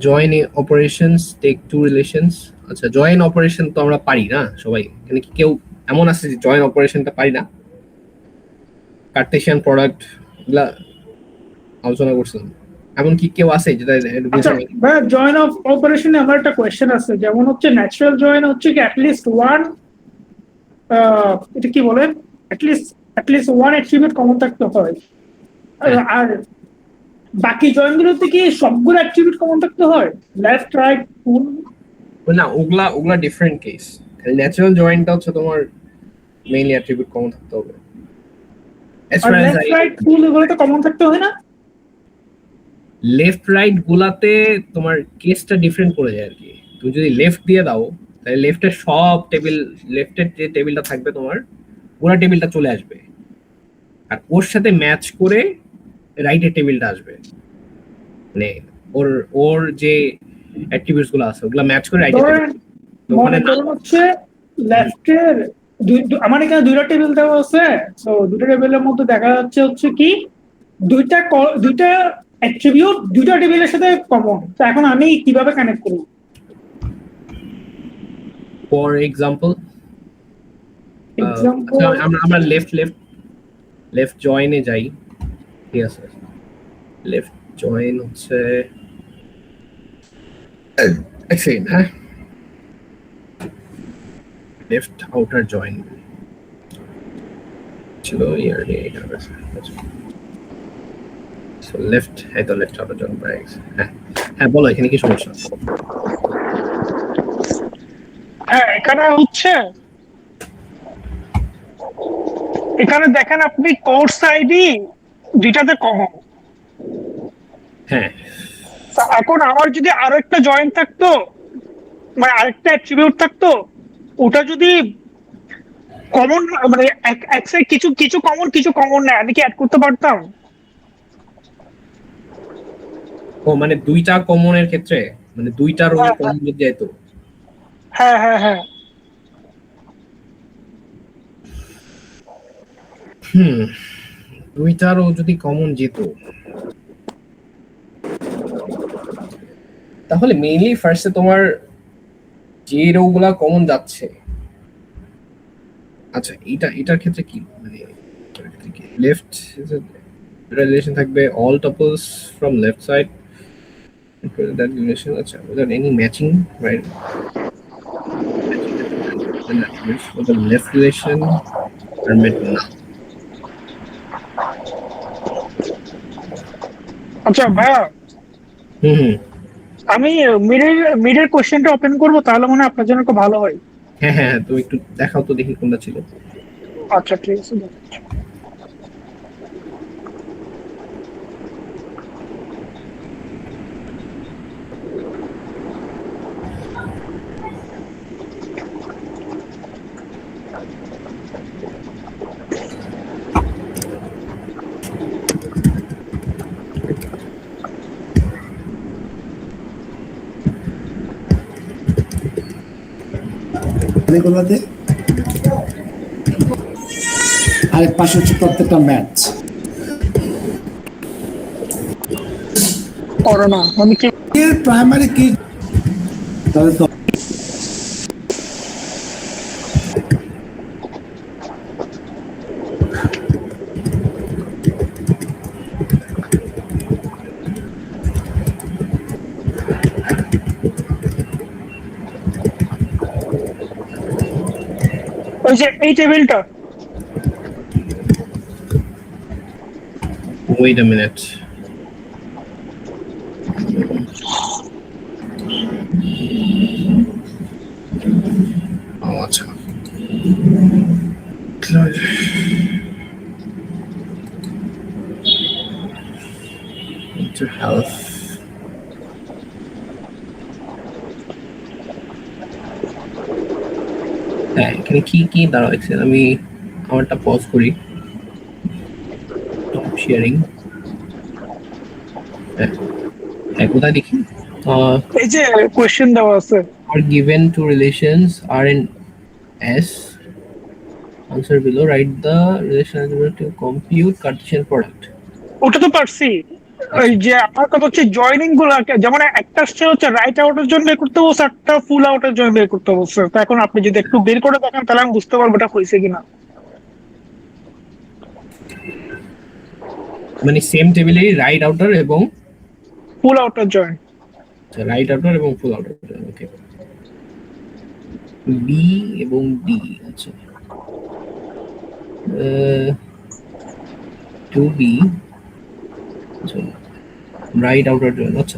Join operations take to relations. আচ্ছা, join operation তো আমরা পারি না সবাই, এখানে কি কেউ এমন আছে যে জয়েন অপারেশনটা পারি না? কার্টেশিয়ান প্রোডাক্ট এগুলা আলোচনা করছেন, এমন কি কেউ আছে যেটা আচ্ছা ভাইয়া, জয়েন অফ অপারেশনে আমার একটা কোয়েশ্চেন আছে, যেমন হচ্ছে ন্যাচারাল জয়েন হচ্ছে কি অ্যাটলিস্ট ওয়ান, এটা কি বলেন, অ্যাটলিস্ট ওয়ান অ্যাট্রিবিউট কমন থাকতে হয়, আর বাকি জয়েন গুলোতে কি সবগুলো অ্যাট্রিবিউট কমন থাকতে হয়, লেফট রাইট ফুল? না, ওগুলা ডিফারেন্ট কেস। ন্যাচারাল জয়েনটা হচ্ছে তোমার মেইনলি অ্যাট্রিবিউট কমন থাকতে হবে। আর লেফট রাইট ফুল এগুলো তো কমন থাকতে হয় না? লেফট রাইট গুলাতে তোমার কেসটা ডিফারেন্ট পড়ে যায় আর কি। তুমি যদি লেফট দিয়ে দাও তাহলে লেফটের সব টেবিল, লেফটের যে টেবিলটা থাকবে তোমার পুরো টেবিলটা চলে আসবে, আর ওর সাথে ম্যাচ করে রাইটের টেবিলটা আসবে, মানে ওর যে অ্যাট্রিবিউটস গুলো আছে ওগুলা ম্যাচ করে রাইটের টেবিল। মনে করুন হচ্ছে লেফটের আমার এখানে দুইটা টেবিল দেওয়া আছে, তো দুটো টেবিলের মধ্যে দেখা যাচ্ছে হচ্ছে কি দুইটা অ্যাট্রিবিউট দুইটা টেবিলের সাথে কমন, তো এখন আমি কিভাবে কানেক্ট করব? ফর এক্সাম্পল আমরা লেফট জয়েনে যাই, ঠিক আছে? লেফট জয়েন হচ্ছে হ্যাঁ, লেফট আউটার জয়েন ছিল ইয়ার লেফট, এই তো লেফট আউটার জয়েন পাই গেছে। হ্যাঁ বলো, এখানে কি সমস্যা? হ্যাঁ, এখানে হচ্ছে এখানে দেখেন আপনি কোর্স আইডি দুইটাতে কমন। হ্যাঁ, এখন আমার যদি আরো একটা জয়েন থাকতো, মানে আরেকটা অ্যাট্রিবিউট থাকতো, ওটা যদি কমন, মানে কিছু কিছু কমন না, আমি কি অ্যাড করতে পারতাম? ও মানে দুইটা কমনের ক্ষেত্রে, মানে দুইটা রো কমন যদি যেত। হ্যাঁ হ্যাঁ হ্যাঁ, দুইটারও যদি কমন যেত তাহলে মেইনলি ফার্স্টে তোমার যে রো গুলা কমন যাচ্ছে, আচ্ছা এটার ক্ষেত্রে কি, মানে লেফট রিলেশন থাকবে all tuples from left side that relation, আচ্ছা without any matching, right? For the left relation are met now. আচ্ছা ভাইয়া, আমি মিডের কোশ্চেনটা ওপেন করব, তাহলে মনে হয় আপনার জন্য খুব ভালো হয়। হ্যাঁ তুমি একটু দেখাও তো দেখি কোনটা ছিল। আচ্ছা ঠিক আছে। এগুলোতে আরেক পাশে হচ্ছে প্রত্যেকটা ম্যাচ করো না, আমি কি প্রাইমারি কি তাহলে তো ওই যে এই টেবিলটা, Wait a minute. Oh, আচ্ছা to health. হ্যাঁ, এখানে কি দাঁড়াও, আমি আমারটা পজ করি, টপ শেয়ারিং। হ্যাঁ কোথায় দেখি, এই যে কোশ্চেন দেওয়া আছে, are given to relations are in S. Answer below. Write the relation algebra to compute Cartesian product. ওটা তো পারছি। ওই যে আমার কথা হচ্ছে জয়েনিং গুলো যেমন একটা হচ্ছে রাইট আউটের জন্য বের করতে বলছে, একটা ফুল আউটের জন্য বের করতে বলছে। তো এখন আপনি যদি একটু বের করে দেখেন তাহলে আমি বুঝতে পারবো এটা হয়েছে কিনা। মানে সেম টেবিলেরই রাইট আউটার এবং ফুল আউটের জয়েন। রাইট আউটার এবং ফুল আউটার, ওকে। বি এবং ডি, আচ্ছা, to B, right outer join. আচ্ছা,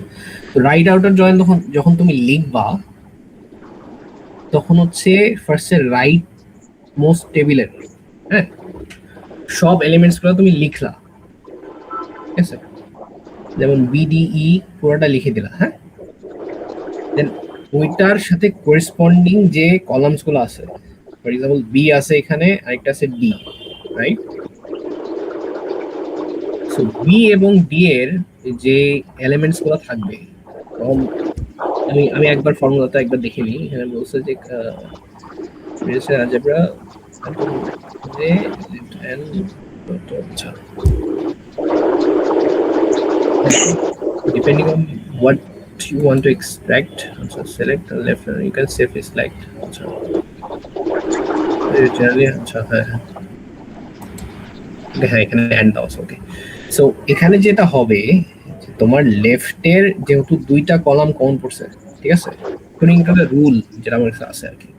রাইট আউটার জয়েন যখন তুমি লিখবা তখন হচ্ছে ফার্স্টে রাইট মোস্ট টেবিলের, হ্যাঁ, সব এলিমেন্টস গুলো তুমি লিখলা, ঠিক আছে, যেমন বিডিই পুরোটা লিখে দিলা, হ্যাঁ। দেন ওইটার সাথে করেসপন্ডিং যে কলামস গুলো আছে, ফর এক্সাম্পল বি আছে এখানে, আরেকটা আছে ডি, রাইট? সো বি এবং ডি এর যে এলিমেন্টস গুলো থাকবে, আমি একবার ফর্মুলাটা একবার দেখে নিই। এখানে বলছে যে algebra যে depending on what you want to extract, so select the left and you can safely select, generally হ্যাঁ এখানে এন্ড দাও, ওকে। সো এখানে যেটা হবে, তোমার লেফটের যেহেতু দুইটা কলাম কমন পড়ছে, ঠিক আছে, রুল যেটা আমার কাছে আছে আর কি।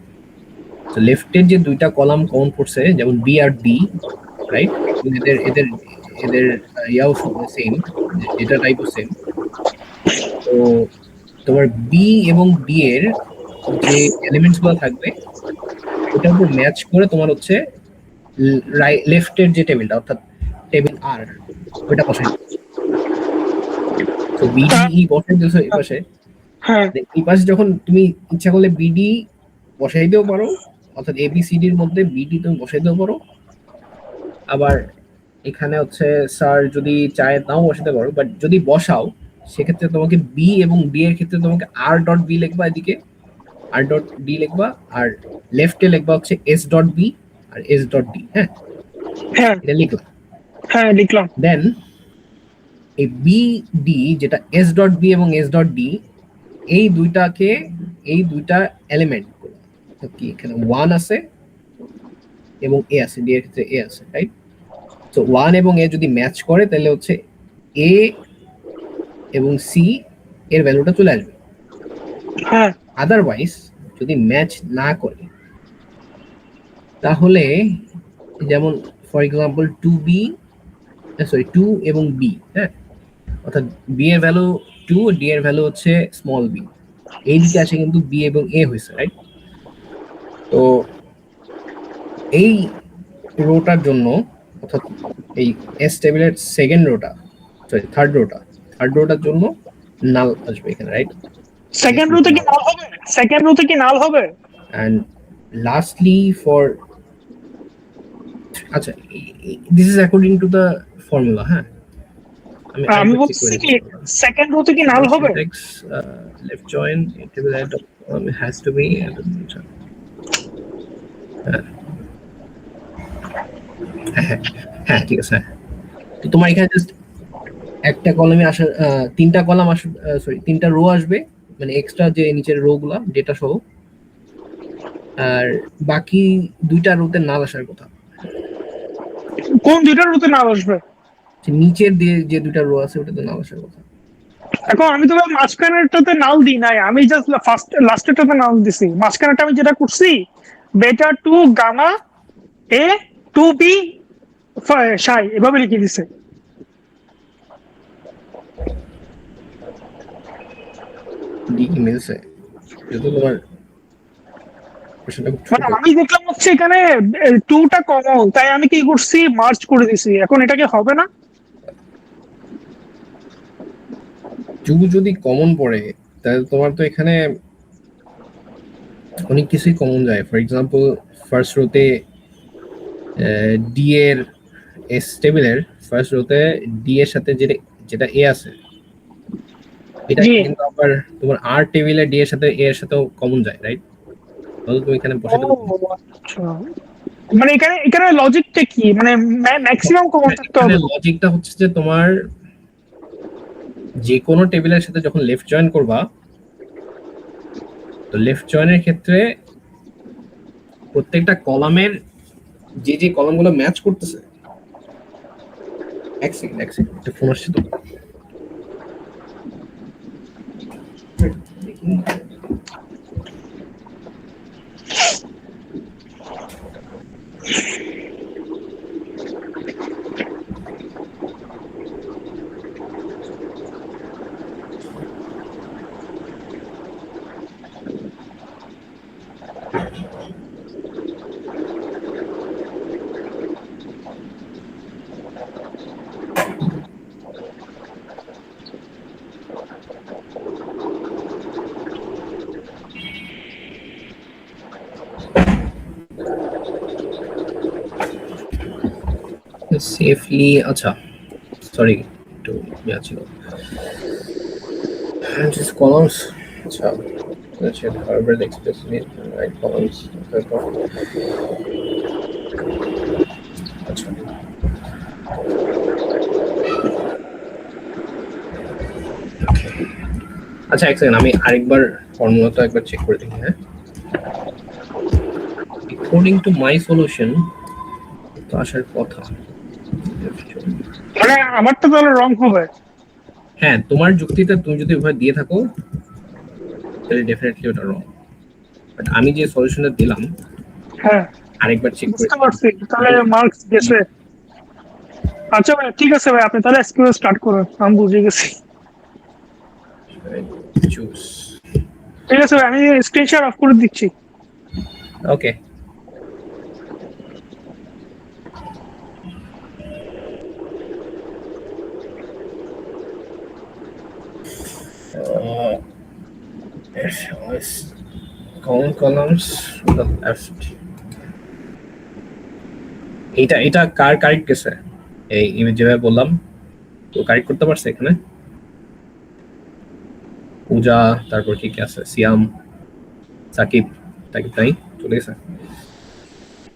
তো লেফটের যে দুইটা কলাম কমন পড়ছে, যেমন বি আর ডি, রাইট, এদের এদের এদের ইয়াও সেম, ডেটা টাইপও সেম। তো তোমার বি এবং ডি এর যে এলিমেন্টস গুলো থাকবে ওটার উপর ম্যাচ করে তোমার হচ্ছে লেফটের যে টেবিলটা, অর্থাৎ টেবিল আর, ওটা বসাই। তো বিডি বসাই দিয়েছো এই পাশে, হ্যাঁ এই পাশে যখন তুমি ইচ্ছা করলে বিডি বসাই দিতেও পারো, অর্থাৎ এবিসিডির মধ্যে বিডি তুমি বসাই দিতেও পারো। আবার এখানে হচ্ছে স্যার যদি চায় নাও বসাতে পারো, বাট যদি বসাও সেক্ষেত্রে তোমাকে বি এবং ডি এর ক্ষেত্রে তোমাকে আর ডট বি লিখবা, এদিকে আর ডট ডি লিখবা, আর লেফটে লিখবা হচ্ছে এস ডট বি আর এস ডট ডি, হ্যাঁ হ্যাঁ এটা লিখলাম। হ্যাঁ লিখলাম। দেন এই বি ডি, যেটা এস ডট বি এবং এস ডট ডি, এই দুইটা এলিমেন্ট কি এখানে 1 আছে এবং এ আছে, ডি এর ক্ষেত্রে এ আছে, রাইট? সো 1 এবং এ যদি ম্যাচ করে তাহলে হচ্ছে এ এবং সি এর ভ্যালুটা চলে আসবে। হ্যাঁ আদারওয়াইজ যদি ম্যাচ না করে তাহলে, যেমন ফর এক্সাম্পল 2 এবং বি, হ্যাঁ, অর্থাৎ বি এর ভ্যালু 2, ডি এর ভ্যালু হচ্ছে স্মল বি, এই দিকে আসে কিন্তু বি এবং এ হয়েছে, রাইট? তো এই রোটার জন্য, অর্থাৎ এই এস টেবিলের থার্ড রোটার জন্য নাল আসবে এখানে, রাইট? সেকেন্ড রোতে কি নাল হবে? সেকেন্ড রোতে কি নাল হবে? And lastly for, আচ্ছা, this is according to the formula, হ্যাঁ, আমি বলছি কি সেকেন্ড রোতে কি নাল হবে? left join table at has to be হ্যাঁ ঠিক আছে। তো তোমার এখানে জাস্ট একটা কলামে আসা, তিনটা কলাম আসবে, সরি তিনটা রো আসবে, মানে এক্সট্রা যে নিচের রো গুলা ডেটা সহ, আর বাকি দুইটা রোতে নাল আসার কথা। কোন দুইটা রোতে নাল আসবে? নিচের যে দুইটা রো আছে ওটাতে নাল আসার কথা। এখন আমি তো মাঝখানেরটাতে নাল দিই নাই, আমি জাস্ট লাস্টেরটাতে নাল দিছি। মাঝখানেরটা আমি যেটা করছি, বেটা to gamma A two B সাই এভাবে লিখে দিছে। ডি মিলছে যেহেতু তোমার মানে আমি দেখলাম হচ্ছে এখানে টুটা কমন, তাই আমি কি করছি মার্চ করে দিছি। এখন এটা কি হবে না? যদি কমন পড়ে তাহলে তোমার তো এখানে অনেক কিছুই কমন যায়। ফর এক্সাম্পল ফার্স্ট রোতে ডি এর এস টেবিলের ফার্স্ট রোতে ডি এর সাথে যেটা এ আছে, এটা কিন্তু আবার তোমার আর টেবিলে ডি এর সাথে এ এর সাথেও কমন যায়, রাইট? তাহলে তুমি এখানে বসাতে পারো। মানে এখানে লজিকটা কি, মানে ম্যাক্সিমাম কমন থাকতে হবে? লজিকটা হচ্ছে যে তোমার যে কোনো টেবিলের সাথে যখন লেফট জয়েন করবা, তো লেফট জয়েনের ক্ষেত্রে প্রত্যেকটা কলামের যে কলামগুলো ম্যাচ করতেছে, এক সেকেন্ড একটা ফোন আসছে তো। সেফলি, আচ্ছা সরি একটু ইয়া ছিল just columns, আচ্ছা let's check however the explicitly right columns, আচ্ছা আচ্ছা এক সেকেন্ড আমি আরেকবার ফর্মুলাটা একবার চেক করে দেখি। হ্যাঁ, according to my solution তো আসার কথা, মানে আমার তো তাহলে রং হবে। হ্যাঁ তোমার যুক্তিতে তুমি যদি ওভাবে দিয়ে থাকো তাহলে ডেফিনেটলি ওটা রং, বাট আমি যে সলিউশনটা দিলাম হ্যাঁ আরেকবার চেক করে বুঝতে পারছি, তাহলে মার্কস গেছে। আচ্ছা ভাই ঠিক আছে ভাই, আপনি তাহলে এসকিউ স্টার্ট করুন, আমি বুঝে গেছি। চুজ। ঠিক আছে ভাই, আমি স্ক্রিন শেয়ার অফ করে দিচ্ছি। ওকে, columns to the left. এটা কার কারেক্ট গেছে? এই ইমেজ যেভাবে বললাম তো কারেক্ট করতে পারছে এখানে? পূজা, তারপর কি কি আছে, সিয়াম, সাকিব তাই চলে গেছে।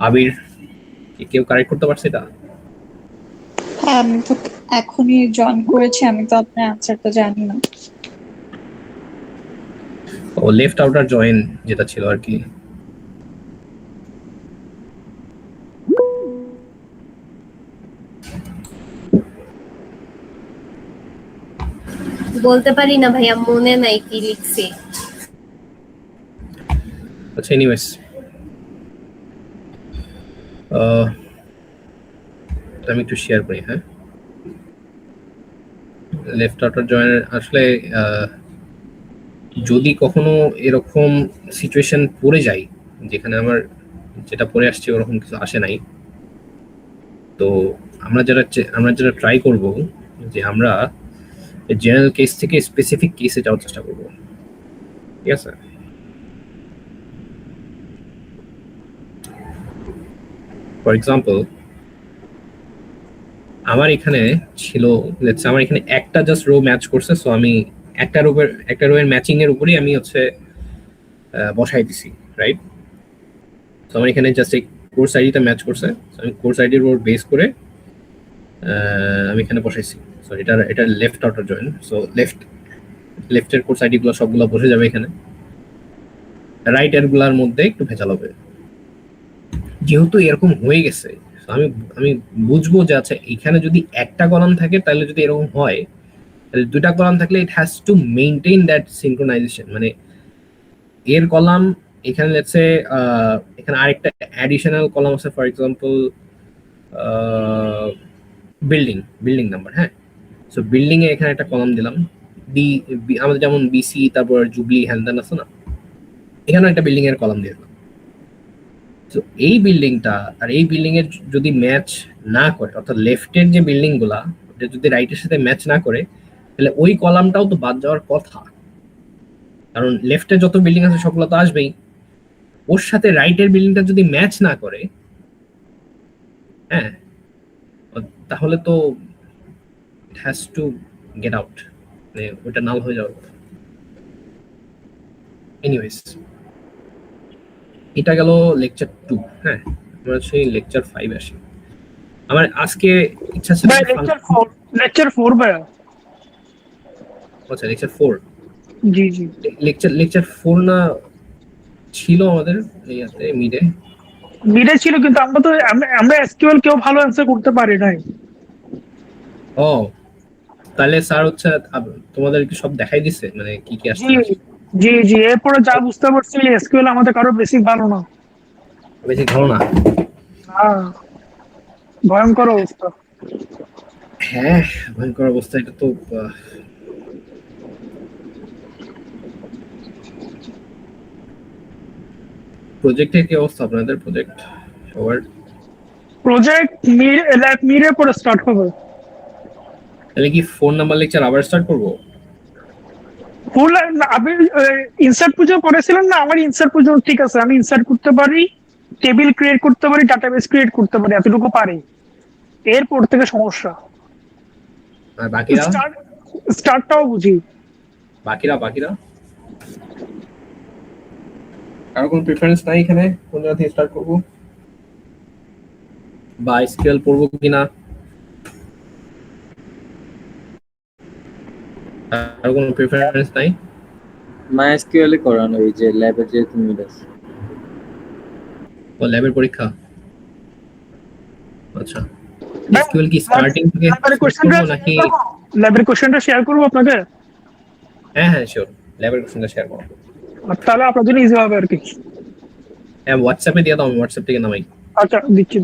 আবির, কেউ কারেক্ট করতে পারছে এটা? হ্যাঁ আমি তো এখনই জয়েন করেছি, আমি তো আপনার আনসারটা জানি না। ও লেফট আউটার জয়েন যেটা ছিল আর কি। বলতে পারি না ভাইয়া, মনে নাই কি লিখছি। আচ্ছা এনিওয়েজ, আমি একটু শেয়ার করি। হ্যাঁ, লেফট আউটার জয়েনের আসলে যদি কখনো এরকম সিচুয়েশন পড়ে যায় যেখানে আমার যেটা পড়ে আসছে ওরকম কিছু আসে নাই, তো আমরা যেটা ট্রাই করব যে আমরা জেনারেল কেস থেকে স্পেসিফিক কেসে যাওয়ার চেষ্টা করব। ঠিক আছে, ফর এক্সাম্পল আমার এখানে ছিল, লেটস আমার এখানে একটা জাস্ট রো ম্যাচ করছে, সো আমি একটা রো এর ম্যাচিং এর উপরেই আমি হচ্ছে বসাই দিছি, রাইট? তো আমার এখানে জাস্ট এই কোর্স আইডিটা ম্যাচ করছে, সো আমি কোর্স আইডির উপর বেস করে আমি এখানে বসাইছি। সো এটা লেফট আউটার জয়েন, সো লেফটের কোর্স আইডি গুলো সবগুলো বসে যাবে এখানে, রাইট এর গুলার মধ্যে একটু ভেজাল হবে। যেহেতু এরকম হয়ে গেছে, আমি বুঝবো যে আচ্ছা এখানে যদি একটা কলাম থাকে তাহলে যদি এরকম হয়, তাহলে দুটা কলাম থাকলে it has to maintain that synchronisation, মানে এর কলাম এখানে লেটস সে এখানে আরেকটা অ্যাডিশনাল কলাম আছে, ফর এক্সাম্পল বিল্ডিং নাম্বার। হ্যাঁ, সো বিল্ডিং এ এখানে একটা কলাম দিলাম, আমাদের যেমন বিসি, তারপর জুবলি, হ্যান্দান আছে না, এখানেও একটা বিল্ডিং এর কলাম দিয়ে দিলাম। তো এই বিল্ডিংটা আর এই বিল্ডিং এর যদি ম্যাচ না করে, অর্থাৎ লেফটের যে বিল্ডিং গুলা ওটা যদি রাইটের সাথে ম্যাচ না করে, তাহলে ওই কলামটাও তো বাদ যাওয়ার কথা, কারণ লেফটে যত বিল্ডিং আছে সবগুলো তো আসবেই। ওর সাথে রাইটের বিল্ডিংটা যদি ম্যাচ না করে, হ্যাঁ, তাহলে তো it has to get out, মানে ওটা নাল হয়ে যাওয়ার কথা। এনিওয়েজ, এটা গেল লেকচার 2। হ্যাঁ, আমরা সেই লেকচার 5 আসি। আমার আজকে ইচ্ছা ছিল ভাই লেকচার 4 ভাই। আচ্ছা লেকচার 4, জি জি লেকচার 4 না ছিল আমাদের ইয়াতে মিডে? মিডে ছিল, কিন্তু আমরা এসকিউএল কেউ ভালো অ্যান্সার করতে পারি নাই। ও তাহলে স্যার হচ্ছে তোমাদের কি সব দেখাই দিছে মানে কি কি আসছে জি না আসছে? জি জি এরপরে যা বুঝতে পারছি এসকিউএল আমাদের কারো বেশি ভালো না। বেশি ভালো না? হ্যাঁ, ভয়ঙ্কর অবস্থা। হ্যাঁ ভয়ঙ্কর অবস্থা এটা তো। প্রজেক্টের কি অবস্থা আপনাদের? প্রজেক্ট সবার? প্রজেক্ট মিডের পরে স্টার্ট হবে। তাহলে কি 4 নাম্বার লেকচার আবার স্টার্ট করবো? ফুল আপনি ইনসার্ট পুজো করেছিলেন না? আমার ইনসার্ট পুজো ঠিক আছে, আমি ইনসার্ট করতে পারি, টেবিল ক্রিয়েট করতে পারি, ডাটাবেস ক্রিয়েট করতে পারি, এতটুকু পারি। এরপর থেকে সমস্যা। আর বাকিরা? স্টার্টটাও বুঝি। বাকিরা কারো কোনো প্রেফারেন্স নাই এখানে কোন জায়গা থেকে স্টার্ট করবো বা স্কেল পড়বো কিনা? কারো কোনো প্রেফারেন্স নাই? MySQL এ করানো, এই যে ল্যাবে যে তুমি আছে। ও ল্যাবের পরীক্ষা, আচ্ছা। এসকিউএল কি স্টার্টিং থেকে করবো নাকি? ল্যাবের কোশ্চেনটা শেয়ার করবো আপনাকে। হ্যাঁ হ্যাঁ শিওর, ল্যাবের কোশ্চেনটা শেয়ার করো। তাহলে আপনার জন্য ইজি হবে আর কি। হ্যাঁ হোয়াটসঅ্যাপে দিয়ে দাও, আমি হোয়াটসঅ্যাপ থেকে নামাই। আচ্ছা দিচ্ছি।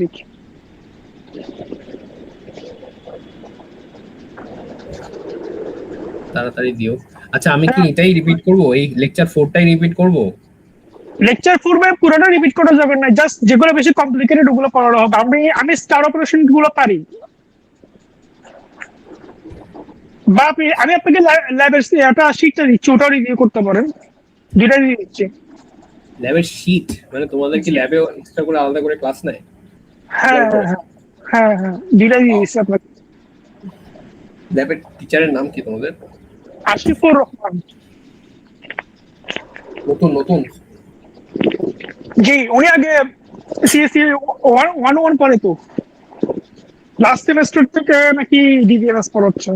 তাড়াতাড়ি দিও। আচ্ছা আমি কি এটাই রিপিট করবো, এই লেকচার 4টাই রিপিট করবো? লেকচার 4 পুরোটা রিপিট করা যাবে না, জাস্ট যেগুলো বেশি কমপ্লিকেটেড ওগুলো পড়ানো হবে। আমি স্টার অপারেশন গুলো পারি, বা আমি আপনাকে ল্যাবের একটা শিটটা দিচ্ছি, ওটাও রিভিউ করতে পারেন। দুইটা দিয়ে দিচ্ছি। ল্যাবের শীট মানে তোমাদের কি ল্যাবে এক্সট্রা করে আলাদা করে ক্লাস নেয়? হ্যাঁ, দুইটা দিয়ে দিচ্ছি আপনাকে। ল্যাবের টিচারের নাম কি তোমাদের? আশিফুর রহমান। নতুন? জি, উনি আগে সিএসসি 101 পড়ে, তো লাস্ট সেমেস্টার থেকে নাকি ডিবিএমএস পড়াচ্ছে।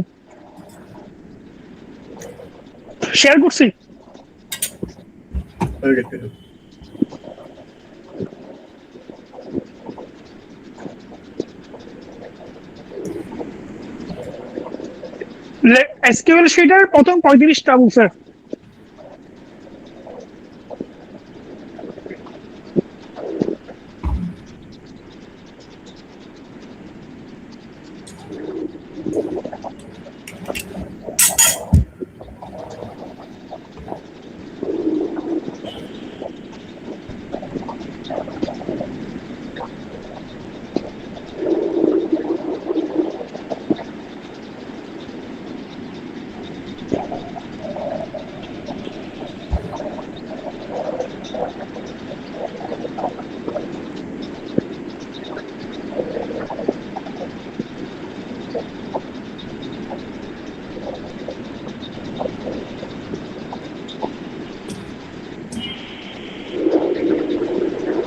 শেয়ার করছি। এসকিউএল শিটের প্রথম 35টা বলছে।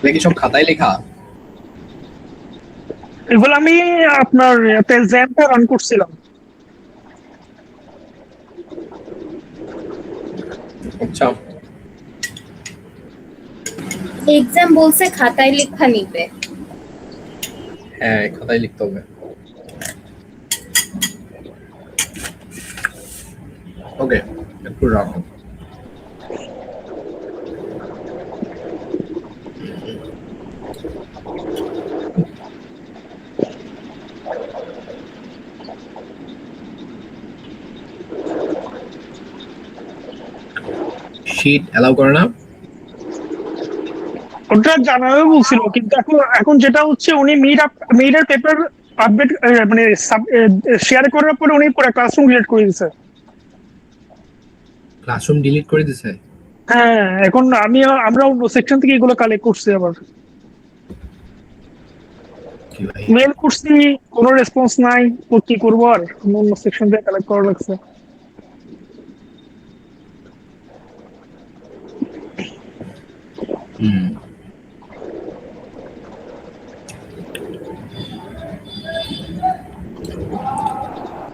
নাকি সব খাতায় লেখা? এগুলো আমি আপনার জ্যামটা রান করছিলাম। আচ্ছা এক্সাম বলছে খাতায় লেখা নিবে। হ্যাঁ খাতায় লিখতে হবে। ওকে একটু রাখো। শীট অ্যালাউ করে না? ওটা জানাবে বলছিল, কিন্তু এখন যেটা হচ্ছে উনি মিডের পেপার আপডেট মানে শেয়ার করার পরে উনি পুরো ক্লাসরুম ডিলিট করে দিয়েছে। ক্লাসরুম ডিলিট করে দিছে? হ্যাঁ, এখন আমরা অন্য সেকশন থেকে এগুলো কালেক্ট করছি আবার। কি ভাই মেল করছি, কোনো রেসপন্স নাই, তো কি করবো আর, অন্য সেকশন থেকে কালেক্ট করা লাগছে।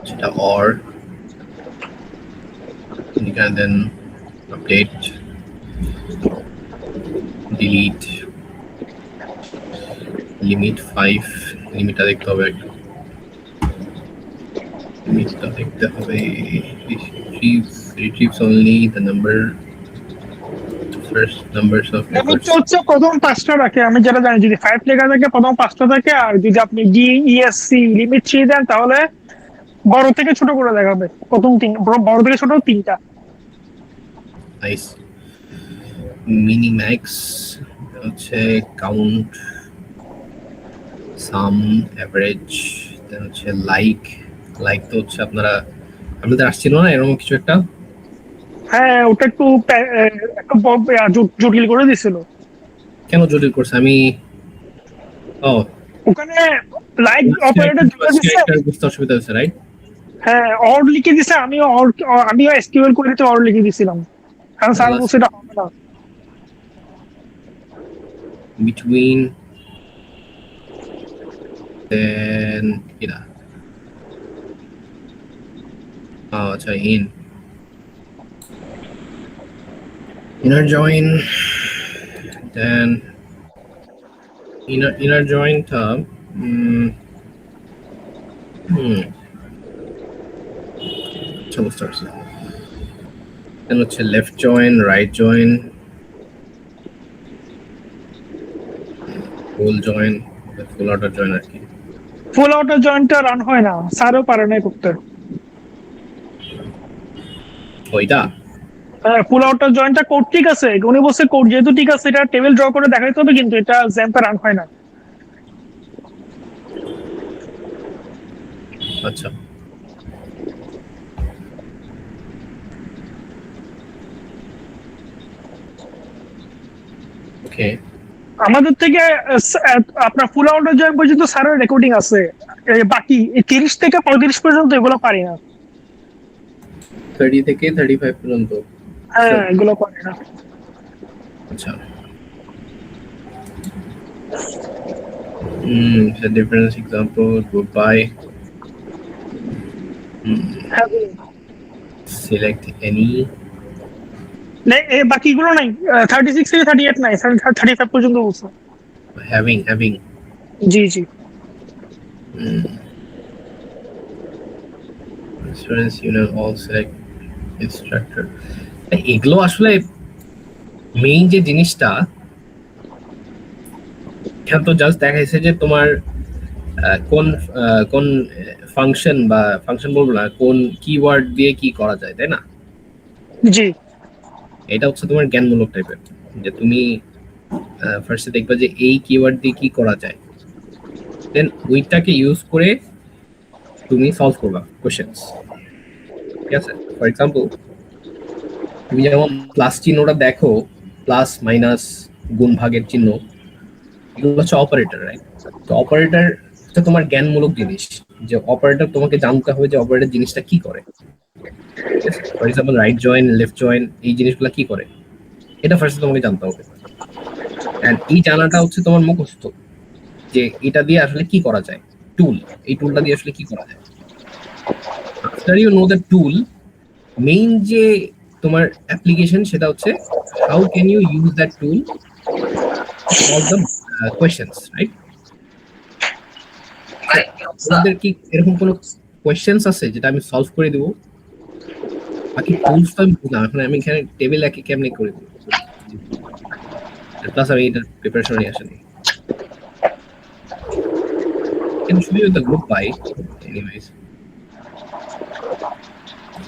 সেটা or can then update, delete, limit 5, লিমিটটা দেখতে হবে একটু, লিমিটটা দেখতে হবে, retrieves only the first numbers of limit records. হচ্ছে প্রথম 5টা রাখে, আমি যেটা জানি যদি 5 লেখা থাকে প্রথম 5টা থাকে, আর যদি আপনি ডিইএসসি লিমিট 3 দেন তাহলে বড় থেকে ছোট করে দেখাবে, প্রথম বড় থেকে ছোট 3টা। Nice. Minimax হচ্ছে count, sum, average, then হচ্ছে like তো হচ্ছে আপনাদের আসছিল না এরকম কিছু একটা? হ্যাঁ, ওটা একটু জটিল করে দিছিল। কেন জটিল করছে? আমি ওখানে লাইক অপারেটর বুঝতে অসুবিধা হচ্ছে, রাইট? হ্যাঁ, অর লিখে দিছে, আমিও এসকিউএল কোয়েরিতে অর লিখে দিছিলাম, কারণ স্যার বলছে এটা হবে না। Between then এটা আচ্ছা inner join, then inner join tab বুঝতে পারছি। then হচ্ছে left join, right join, full join, full outer join আর কি। ফুল আউটার জয়েন্টটা রান হয় না, স্যারও পারে না করতে। ওইটা ফুল আউটার জয়েন্টটা কোড ঠিক আছে, উনি বলছে কোড যেহেতু ঠিক আছে এটা টেবিল ড্র করে দেখাইতে হবে, কিন্তু এটা জ্যাম্পে রান হয় না। আচ্ছা, ওকে। আমাদের থেকে আপনার ফুল আউটার জয়েন্ট পর্যন্ত স্যারের রেকর্ডিং আছে, বাকি 30 থেকে 35 পর্যন্ত এগুলো পারি না। 30 থেকে 35 পর্যন্ত? হ্যাঁ, এগুলো পারি না। আচ্ছা, the difference example, group by, হ্যাঁ, select any, বাকিগুলো নাই, 36 থেকে 38 নাই, 35 পর্যন্ত বলছে। having, জি জি। reference unit, all select instructor। এগুলো আসলে মেইন যে জিনিসটা এখানে তো জাস্ট দেখাইছে যে তোমার কোন ফাংশন বা ফাংশন বলবো না, কোন কিওয়ার্ড দিয়ে কি করা যায়, তাই না? জি। এটা হচ্ছে তোমার জ্ঞানমূলক টাইপের, যে তুমি ফার্স্টে দেখবা যে এই কিওয়ার্ড দিয়ে কি করা যায়, দেন ওইটাকে ইউজ করে তুমি সলভ করবা কোশ্চেনস, ঠিক আছে? ফর এক্সাম্পল তুমি যেমন প্লাস চিহ্নটা দেখো, প্লাস মাইনাস গুণ ভাগের চিহ্ন, এগুলো হচ্ছে অপারেটর, রাইট? তো অপারেটর হচ্ছে তোমার জ্ঞানমূলক জিনিস, যে অপারেটর তোমাকে জানতে হবে যে অপারেটর জিনিসটা কি করে। For example right join, left join, এই জিনিসগুলো কি করে এটা ফার্স্টে তোমাকে জানতে হবে, এন্ড এই জানাটা হচ্ছে তোমার মুখস্থ, যে এটা দিয়ে আসলে কি করা যায়, টুল, এই টুলটা দিয়ে আসলে কি করা যায়। After you know the tool, main যে তোমার অ্যাপ্লিকেশন সেটা হচ্ছে how can you use that tool solve the questions, right? আপনাদের কি এরকম কোনো কোয়েশ্চেনস আছে যেটা আমি সলভ করে দেবো? বাকি টুলস তো আমি বুঝলাম, এখন আমি এখানে টেবিল একে কেমনে করে দেবো, প্লাস আমি এটা প্রিপারেশন নিয়ে আসেনি, কিন্তু শুধু দ্য গ্রুপ বাই এনিওয়েজ।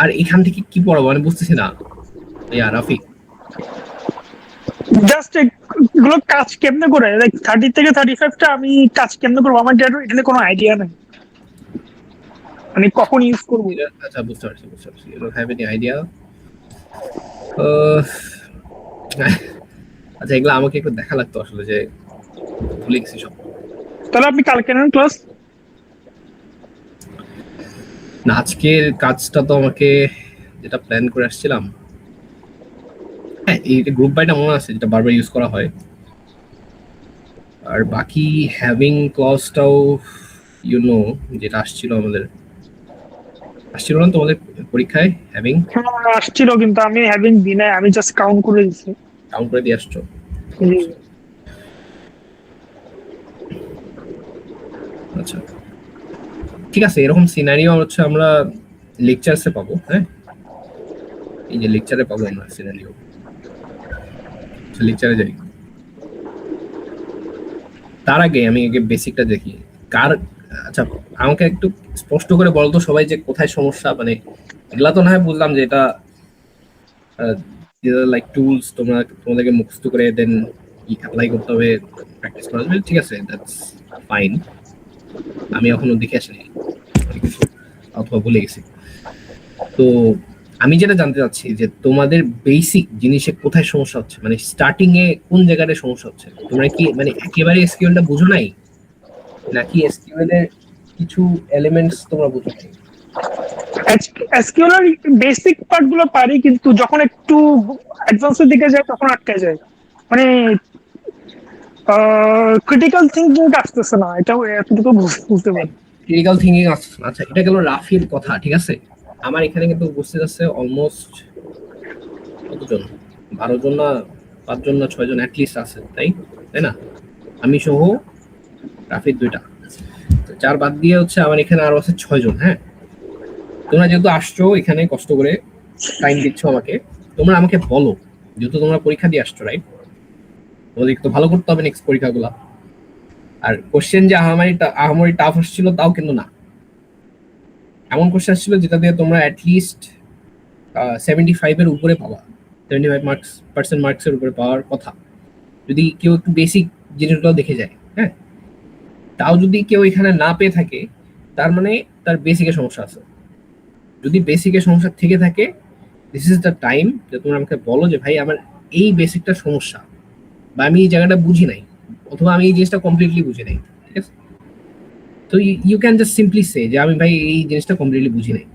আর এখান থেকে কি পড়াবো আমি বুঝতেছি না ইয়া রাফি। জাস্ট এগুলো কাজ কেমনে করে, লাইক 30 থেকে 35টা আমি কাজ কেমনে করবো, আমার এখানে কোনো আইডিয়া নেই, মানে কখন ইউজ করবো। আচ্ছা, বুঝতে পারছি। You don't have any idea. আচ্ছা, এগুলো আমাকে একটু দেখা লাগতো আসলে, যে ভুলে গেছি সব। তাহলে আপনি কালকে নেন ক্লাস? না, আজকের কাজটা তো আমাকে যেটা প্ল্যান করে আসছিলাম, হ্যাঁ এই গ্রুপ বাইটা মনে আছে, যেটা বারবার ইউজ করা হয়, আর বাকি হ্যাভিং ক্লজটাও যেটা আসছিল আমাদের, আসছিল না তোমাদের পরীক্ষায় হ্যাভিং হ্যাঁ আসছিল, কিন্তু আমি হ্যাভিং দিই নাই, আমি জাস্ট কাউন্ট করে দিচ্ছি। কাউন্ট করে দিয়ে আসছো? আচ্ছা ঠিক আছে, এরকম সিনারিও হচ্ছে আমরা লেকচারসে পাবো। হ্যাঁ, এই যে লেকচারে পাবো আমরা সিনারিও। লেকচারে যাই, তার আগে আমি আগে বেসিকটা দেখি কার। আচ্ছা আমাকে একটু স্পষ্ট করে বলো তো সবাই যে কোথায় সমস্যা, মানে এগুলা তো না হয় বুঝলাম যে এটা লাইক টুলস তোমাদেরকে মুখস্থ করে দেন অ্যাপ্লাই করতে হবে, প্র্যাকটিস করা যাবে, ঠিক আছে, দ্যাটস ফাইন। আমি এখনো দেখে আসিনি অনেক কিছু, অথবা ভুলে গেছি। তো আমি যেটা জানতে চাচ্ছি যে তোমাদের বেসিক জিনিসে কোথায় সমস্যা হচ্ছে, মানে স্টার্টিং এ কোন জায়গাতে সমস্যা হচ্ছে? তোমরা কি মানে একেবারে এসকিউএলটা বুঝো নাই, নাকি এসকিউএল এর কিছু এলিমেন্টস তোমরা বুঝো নাই? এসকিউএল এর বেসিক পার্ট গুলো পারি, কিন্তু যখন একটু অ্যাডভান্সের দিকে যায় তখন আটকে যায়। মানে ক্রিটিক্যাল থিঙ্কিং আসতেছে না, এটাও এতটুকু বুঝতে পারি। Critical thinking. আচ্ছা এটা গেল রাফির কথা, ঠিক আছে। আমার এখানে কিন্তু উপস্থিত আছে অলমোস্ট কতজন, 12 জন না 5 জন না 6 জন অ্যাটলিস্ট আছে, তাই তাই না? আমি সহ রাফির 2টা, 4 বাদ দিয়ে হচ্ছে আমার এখানে আরো আছে 6 জন। হ্যাঁ, তোমরা যেহেতু আসছো এখানে কষ্ট করে টাইম দিচ্ছ আমাকে, তোমরা আমাকে বলো, যেহেতু তোমরা পরীক্ষা দিয়ে আসছো, রাইট? তোমাদের তো ভালো করতে হবে নেক্সট পরীক্ষাগুলা। আর কোশ্চেন যে আহামরি টাফ আসছিল তাও কিন্তু না, এমন কোশ্চেন আসছিল যেটা দিয়ে তোমরা অ্যাটলিস্ট 75 এর উপরে পাওয়া, 75% মার্কসের উপরে পাওয়ার কথা, যদি কেউ একটু বেসিক জিনিসগুলো দেখে যায়। হ্যাঁ, তাও যদি কেউ এখানে না পেয়ে থাকে, তার মানে তার বেসিকের সমস্যা আছে। যদি বেসিকের সমস্যা থেকে থাকে, দিস ইজ দ্য টাইম যে তোমরা আমাকে বলো যে ভাই আমার এই বেসিকটা সমস্যা, বা আমি এই জায়গাটা বুঝি নাই, অথবা আমি এই জিনিসটা কমপ্লিটলি বুঝি নাই, ঠিক আছে? তো ইউ ক্যান জাস্ট সিম্পলি সে যে আমি ভাই এই জিনিসটা কমপ্লিটলি বুঝি নাই,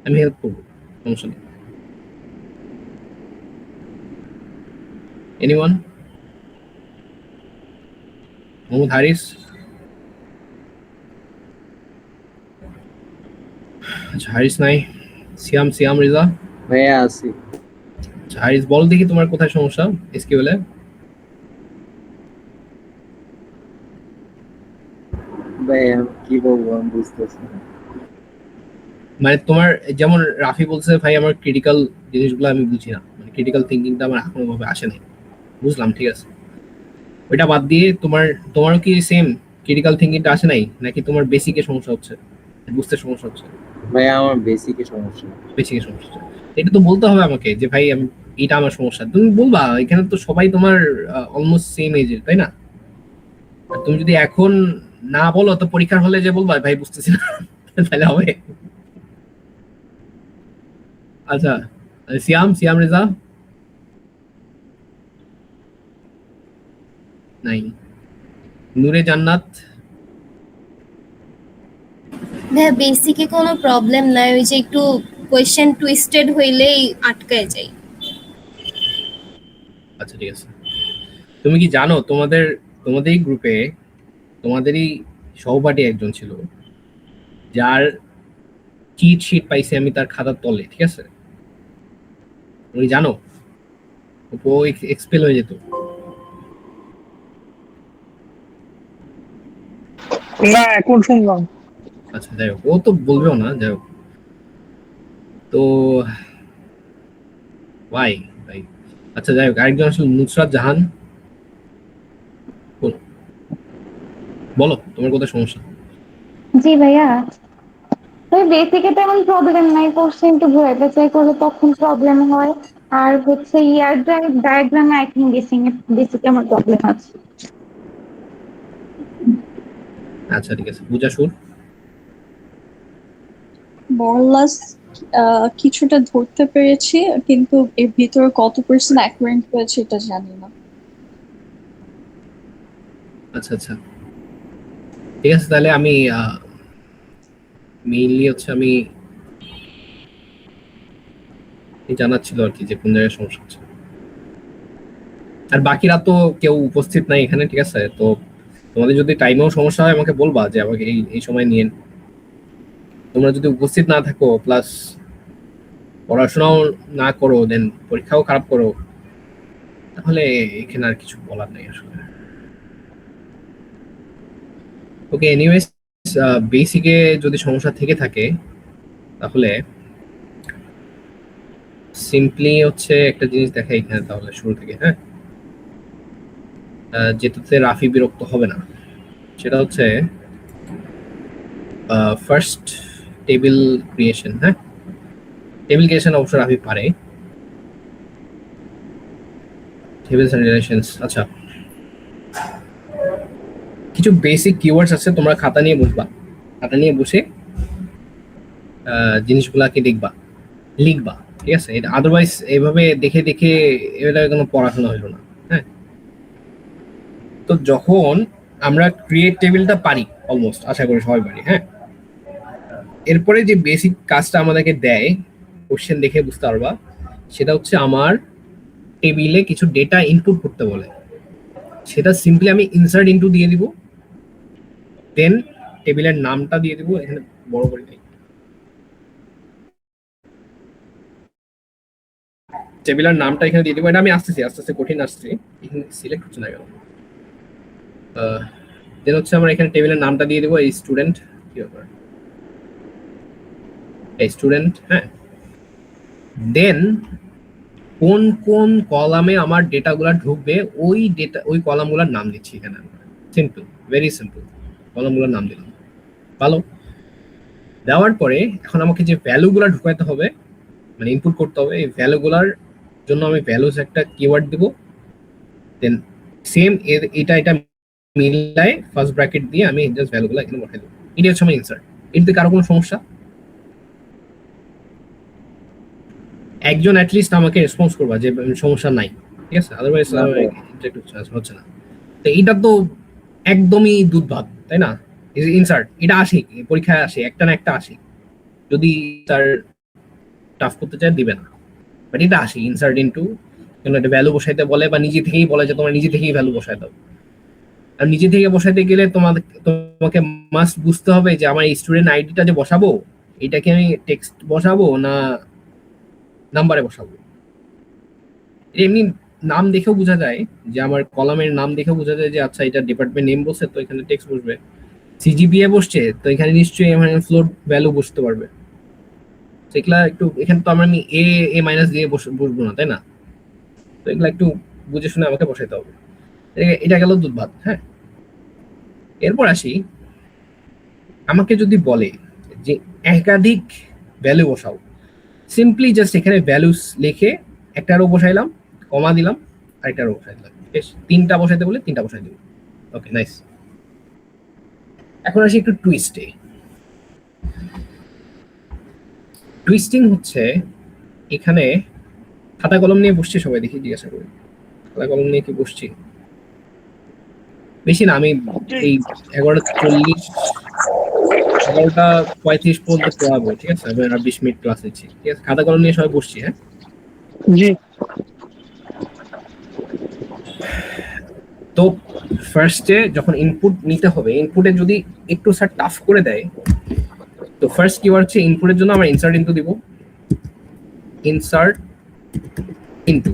আমি হেল্প করবো, সমস্যা নেই। এনিওয়ান? মোহাম্মদ হারিস? আচ্ছা হারিস নাই। সিয়াম রিজা? ভাইয়া আছি। আচ্ছা হারিস বল দেখি তোমার কোথায় সমস্যা এসকিউএল এ? ভাইয়া কি বলবো আমি বুঝতেছি না। মানে তোমার যেমন রাফি বলছে ভাই আমার ক্রিটিক্যাল জিনিসগুলো আমি বুঝি না, মানে ক্রিটিক্যাল থিঙ্কিংটা আমার এখনো ভাবে আসে নাই, বুঝলাম, ঠিক আছে। ওইটা বাদ দিয়ে তোমারও কি সেম ক্রিটিক্যাল থিঙ্কিংটা আসে নাই, নাকি তোমার বেসিকে সমস্যা হচ্ছে, বুঝতে সমস্যা হচ্ছে? ভাইয়া আমার বেসিকে সমস্যা। বেসিকে সমস্যা হচ্ছে, এটা তো বলতে হবে আমাকে যে ভাই আমি এটা আমার সমস্যা। তুমি বলবা, এখানে তো সবাই তোমার অলমোস্ট সেম এজের, তাই না? আর তুমি যদি এখন না বলো তো পরীক্ষার হলে যে বলবা ভাই বুঝতেছি না, তাহলে হবে? আচ্ছা সিয়াম রেজা নাই? নূরে জান্নাত? ভাইয়া বেসিকে কোনো প্রবলেম নাই, ওই যে একটু কোয়েশ্চেন টুইস্টেড হইলেই আটকায় যাই। আচ্ছা ঠিক আছে। তুমি কি জানো তোমাদেরই গ্রুপে তোমাদেরই সহপাঠী একজন ছিল যার চিট শিট পাইছে আমি তার খাতার তলে, ঠিক আছে? তুমি জানো ও এক্সপেল হয়ে যেত। না এখন শুনলাম। আচ্ছা যাই হোক, ও তো বলবেও না, যাই হোক। তো ভাই ভাই আচ্ছা যাই হোক, আরেকজন আসলে নুসরাত জাহান, বলো তোমার কোথায় সমস্যা? জি ভাইয়া, ওই বেসিকে তেমন প্রবলেম নাই, কোশ্চেন একটু ভুলে যাচাই করলে তখন প্রবলেম হয়। আর হচ্ছে ইয়ার ডায়াগ্রামে আই থিঙ্ক বেসিকে আমার প্রবলেম আছে। আচ্ছা ঠিক আছে, বুঝা সুর? মোরলাস কিছুটা ধরতে পেরেছি, কিন্তু এর ভিতরে কত পার্সেন্ট অ্যাকুরেন্ট হয়েছে এটা জানি না। আচ্ছা আচ্ছা ঠিক আছে, তাহলে আমি মেইনলি হচ্ছে আমি জানাচ্ছিল আর কি যে কোন জায়গায় সমস্যা হচ্ছে। আর বাকিরা তো কেউ উপস্থিত নাই এখানে, ঠিক আছে? তো তোমাদের যদি টাইমেও সমস্যা হয় আমাকে বলবা যে আমাকে এই সময় নিয়ে তোমরা যদি উপস্থিত না থাকো প্লাস পড়াশোনাও না করো দেন পরীক্ষাও খারাপ করো, তাহলে এখানে আর কিছু বলার নেই আসলে। ওকে, এনিওয়েজ বেসিকে যদি সমস্যা থেকে থাকে তাহলে সিম্পলি হচ্ছে একটা জিনিস দেখাই এখানে তাহলে শুরু থেকে, হ্যাঁ, যেটাতে রাফি বিরক্ত হবে না, সেটা হচ্ছে ফার্স্ট টেবিল ক্রিয়েশন। হ্যাঁ, টেবিল ক্রিয়েশন অবশ্য রাফি পারে। টেবিলস এন্ড রিলেশনস, আচ্ছা কিছু বেসিক কিওয়ার্ডস আছে, তোমরা খাতা নিয়ে বসবা, খাতা নিয়ে বসে জিনিসগুলাকে লিখবা, ঠিক আছে? এটা আদারওয়াইজ এভাবে দেখে দেখে এটা কোনো পড়াশোনা হইলো না। হ্যাঁ, তো যখন আমরা ক্রিয়েট টেবিলটা পারি অলমোস্ট, আশা করি সবাই পারি, হ্যাঁ, এরপরে যে বেসিক কাজটা আমাদেরকে দেয়, কোশ্চেন দেখে বুঝতে পারবা, সেটা হচ্ছে আমার টেবিলে কিছু ডেটা ইনপুট করতে বলে, সেটা সিম্পলি আমি ইনসার্ট ইনটু দিয়ে দিব, দেন টেবিলের নামটা দিয়ে দিব, এখানে বড় করে নেই, টেবিলের নামটা এখানে দিয়ে দিব। এটা আমি আস্তে আস্তে কঠিন আসছি, এখানে সিলেক্ট হচ্ছে না কেন। দেন হচ্ছে আমরা এখানে টেবিলের নামটা দিয়ে দিব, এই স্টুডেন্ট, কি ব্যাপার, এই স্টুডেন্ট, হ্যাঁ। দেন কোন কোন কলামে আমার ডেটাগুলো ঢুকবে ওই কলামগুলোর নাম দিচ্ছি এখানে। সিম্পল, ভেরি সিম্পল, কলামগুলোর নাম দিলাম। ভালো, দেওয়ার পরে এখন আমাকে যে ভ্যালুগুলো ঢুকাইতে হবে, মানে ইনপুট করতে হবে, এই ভ্যালুগুলোর জন্য আমি ভ্যালুস একটা কিওয়ার্ড দিব, দেন সেম এটা মিলাই ফার্স্ট ব্র্যাকেট দিয়ে আমি জাস্ট ভ্যালুগুলো এখানে বসাই দেবো। এটা হচ্ছে আমার ইনসার্ট। এটাতে কারো কোনো সমস্যা? একজন অ্যাটলিস্ট আমাকে রেসপন্স করবা যে সমস্যা নাই, ঠিক আছে? আদারওয়াইজ হচ্ছে না। তো এটা তো একদমই দুধ ভাত, তাই না? ইনসার্ট এটা আসে, পরীক্ষায় আসে, একটা না একটা আসে, যদি তার টাফ করতে চায় দিবে না, বাট এটা আসে ইনসার্ট ইনটু, একটা ভ্যালু বসাইতে বলে বা নিজে থেকেই বলে যে তোমার নিজে থেকেই ভ্যালু বসাই দাও। আর নিজে থেকে বসাইতে গেলে তোমাকে মাস্ট বুঝতে হবে যে আমার স্টুডেন্ট আইডিটা যে বসাবো, এটাকে আমি টেক্সট বসাবো না নাম্বারে বসাবো। এমনি নাম দেখেও বোঝা যায় যে আমার কলামের নাম দেখেও বোঝা যায় যে আচ্ছা এটা ডিপার্টমেন্ট নেম বসে, তো এখানে টেক্সট বসবে। সিজিপিএ বসছে, তো এখানে নিশ্চয়ই এখানে ফ্লোট ভ্যালু বসতে পারবে। সেগুলা একটু, এখানে তো আমি এ মাইনাস দিয়ে বসবো না, তাই না? তো এগুলা একটু বুঝে শুনে আমাকে বসাইতে হবে। এটা গেল দুধ ভাত, হ্যাঁ। এরপর আসি, আমাকে যদি বলে যে একাধিক ভ্যালু বসাও, সিম্পলি জাস্ট এখানে ভ্যালুস লিখে একটা রো বসাইলাম, কমা দিলাম, আর একটা রো বসাই দিলাম, বেশ। তিনটা বসাইতে বলে তিনটা বসাই দিব। ওকে, নাইস। এখন আসি একটু টুইস্টে। টুইস্টিং হচ্ছে এখানে খাতা কলম নিয়ে বসছি সবাই, দেখি জিজ্ঞাসা করি, খাতা কলম নিয়ে কি বসছি? বেশি না, আমি এই 11:40 11:35 পর্যন্ত পড়াবো, ঠিক আছে? আমি আর 20 মিনিট ক্লাস নিচ্ছি, ঠিক আছে? খাতা কলম নিয়ে সবাই বসছি, হ্যাঁ। জি। তো ফার্স্টে যখন ইনপুট নিতে হবে, ইনপুটে যদি একটু স্যার টাফ করে দেয়, তো ফার্স্ট কিওয়ার্ড হচ্ছে ইনপুটের জন্য আমরা ইনসার্ট ইনটু দিব, ইনসার্ট ইনটু,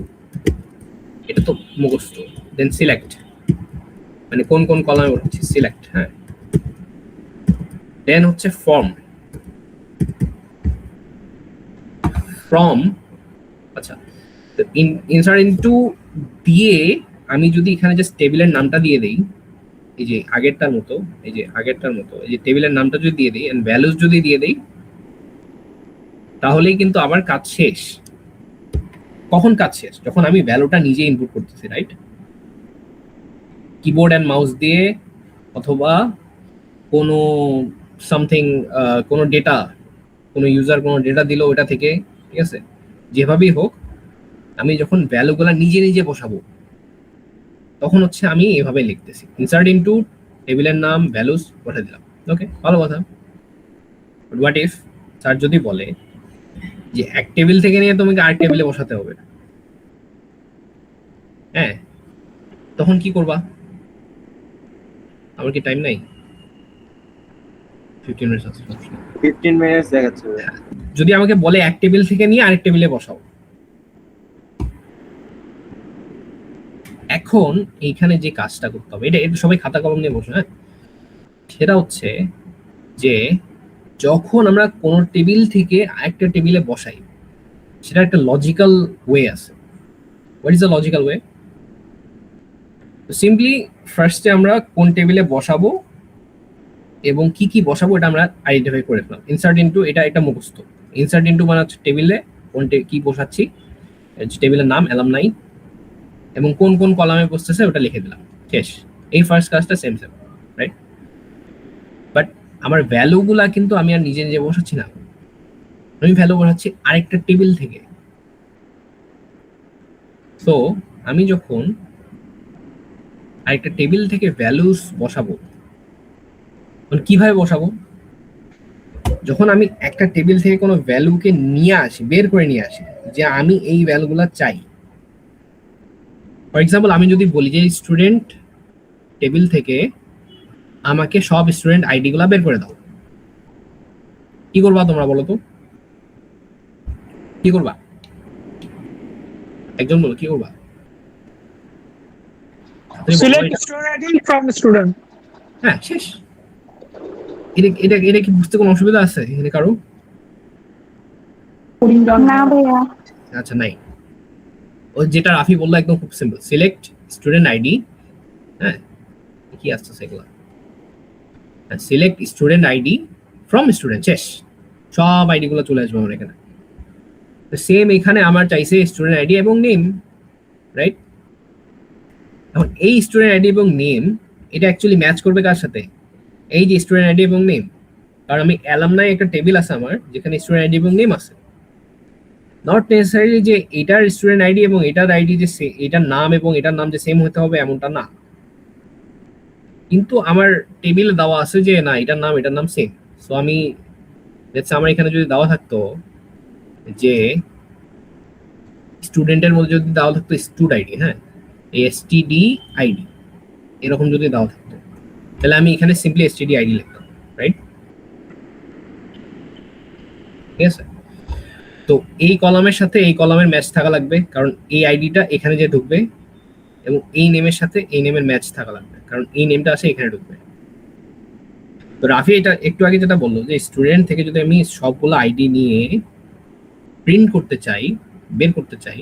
এটা তো মুখস্থ। দেন সিলেক্ট, মানে কোন কোন কলামে বলছি, সিলেক্ট, হ্যাঁ। দেন হচ্ছে ফ্রম, আচ্ছা, ইনসার্ট ইনটু দিয়ে আমি যদি এখানে জাস্ট টেবিলের নামটা দিয়ে দেই, এই যে আগেরটার মতো, এই যে টেবিলের নামটা যদি দিয়ে দেই এন্ড ভ্যালুস যদি দিয়ে দেই, তাহলেই কিন্তু আমার কাজ শেষ। কখন কাজ শেষ? যখন আমি ভ্যালুটা নিজে ইনপুট করতেছি, রাইট? কিবোর্ড এন্ড মাউস দিয়ে, অথবা কোনো সামথিং, কোনো ডেটা, কোনো ইউজার কোনো ডেটা দিল ওটা থেকে, ঠিক আছে? যেভাবেই হোক, আমি যখন ভ্যালুগুলা নিজে নিজে বসাবো, তখন হচ্ছে আমি এভাবে লিখতেছি, ইনসার্ট ইনটু টেবিলের নাম ভ্যালুস বসাই দিলাম। ওকে, ভালো কথা। হোয়াট ইফ স্যার যদি বলে যে এক টেবিল থেকে নিয়ে তোমাকে আরেক টেবিলে বসাতে হবে, হ্যাঁ, তখন কি করবা? আমার কি টাইম নাই? 15 মিনিটস আছে, সমস্যা নেই। 15 মিনিটস দেখাচ্ছে ভাইয়া। যদি আমাকে বলে এক টেবিল থেকে নিয়ে আরেক টেবিলে বসাও, এখন এইখানে যে কাজটা করতে হবে, এটা সবাই খাতা কলম নিয়ে বসে, হ্যাঁ, সেটা হচ্ছে যে যখন আমরা কোন টেবিল থেকে আরেকটা টেবিলে বসাই, সেটা একটা লজিক্যাল ওয়ে আছে। What is the logical way? Simply ফার্স্টে আমরা কোন টেবিলে বসাবো এবং কি কি বসাবো এটা আমরা আইডেন্টিফাই করে ফেলাম। ইনসার্ট ইনটু, এটা একটা মুখস্থ। ইনসার্ট ইনটু মানে হচ্ছে টেবিলে কি বসাচ্ছি, টেবিলের নাম অ্যালামনাই, এবং কোন কোন কলামে বসতেছে ওটা লিখে দিলাম, শেষ। এই ফার্স্ট কাজটা সেম রাইট? বাট আমার ভ্যালুগুলা কিন্তু আমি আর নিজে নিজে বসাচ্ছি না, আমি ভ্যালু বসাচ্ছি আরেকটা টেবিল থেকে। তো আমি যখন আরেকটা টেবিল থেকে ভ্যালুস বসাবো, কিভাবে বসাবো? যখন আমি একটা টেবিল থেকে কোনো ভ্যালুকে নিয়ে আসি, বের করে নিয়ে আসি যে আমি এই ভ্যালুগুলা চাই। ফর এক্সাম্পল, আমি যদি বলি যে স্টুডেন্ট টেবিল থেকে আমাকে সব স্টুডেন্ট আইডি গুলা বের করে দাও, কি করবা তোমরা বলো তো? কি করবা? একজন বলো কি করবা? Select student ID from student. হ্যাঁ, শেষ। এটা কি বুঝতে কোনো অসুবিধা আছে এখানে কারো? না ভাইয়া। আচ্ছা, নাই। ও যেটা রাফি বললো একদম খুব সিম্পল, সিলেক্ট স্টুডেন্ট আইডি। হ্যাঁ, কি আসছে সেগুলো? Select student ID from student, শেষ। সব আইডি গুলো চলে আসবে আমার এখানে। সেম এখানে আমার চাইছে স্টুডেন্ট আইডি এবং নেম, রাইট? এখন এই স্টুডেন্ট আইডি এবং নেম এটা অ্যাকচুয়ালি ম্যাচ করবে কার সাথে? এই যে স্টুডেন্ট আইডি এবং নেম, কারণ আমি অ্যালামনাই একটা টেবিল আছে আমার যেখানে স্টুডেন্ট আইডি এবং নেম আছে। নট নেসেসারি যে এটার স্টুডেন্ট আইডি এবং এটার আইডি যে এটার নাম এবং এটার নাম যে সেম হতে হবে এমনটা না, কিন্তু আমার টেবিলে দেওয়া আছে যে না এটার নাম সেম। সো আমি আমার এখানে যদি দেওয়া থাকতো যে স্টুডেন্টের মধ্যে যদি দেওয়া থাকতো স্টুড আইডি, হ্যাঁ, এসটিডি আইডি এরকম যদি দেওয়া থাকতো, তাহলে আমি এখানে সিম্পলি এসটিডি আইডি লিখতাম, রাইট? ঠিক আছে? তো এই কলামের সাথে এই কলামের ম্যাচ থাকা লাগবে, কারণ এই আইডিটা এখানে যে ঢুকবে, এবং এই নেমের সাথে এই নেমের ম্যাচ থাকা লাগবে, কারণ এই নেমটা আছে এখানে ঢুকবে। তো রাফি এটা একটু আগে যেটা বললো যে স্টুডেন্ট থেকে যদি আমি সবগুলো আইডি নিয়ে প্রিন্ট করতে চাই, বের করতে চাই,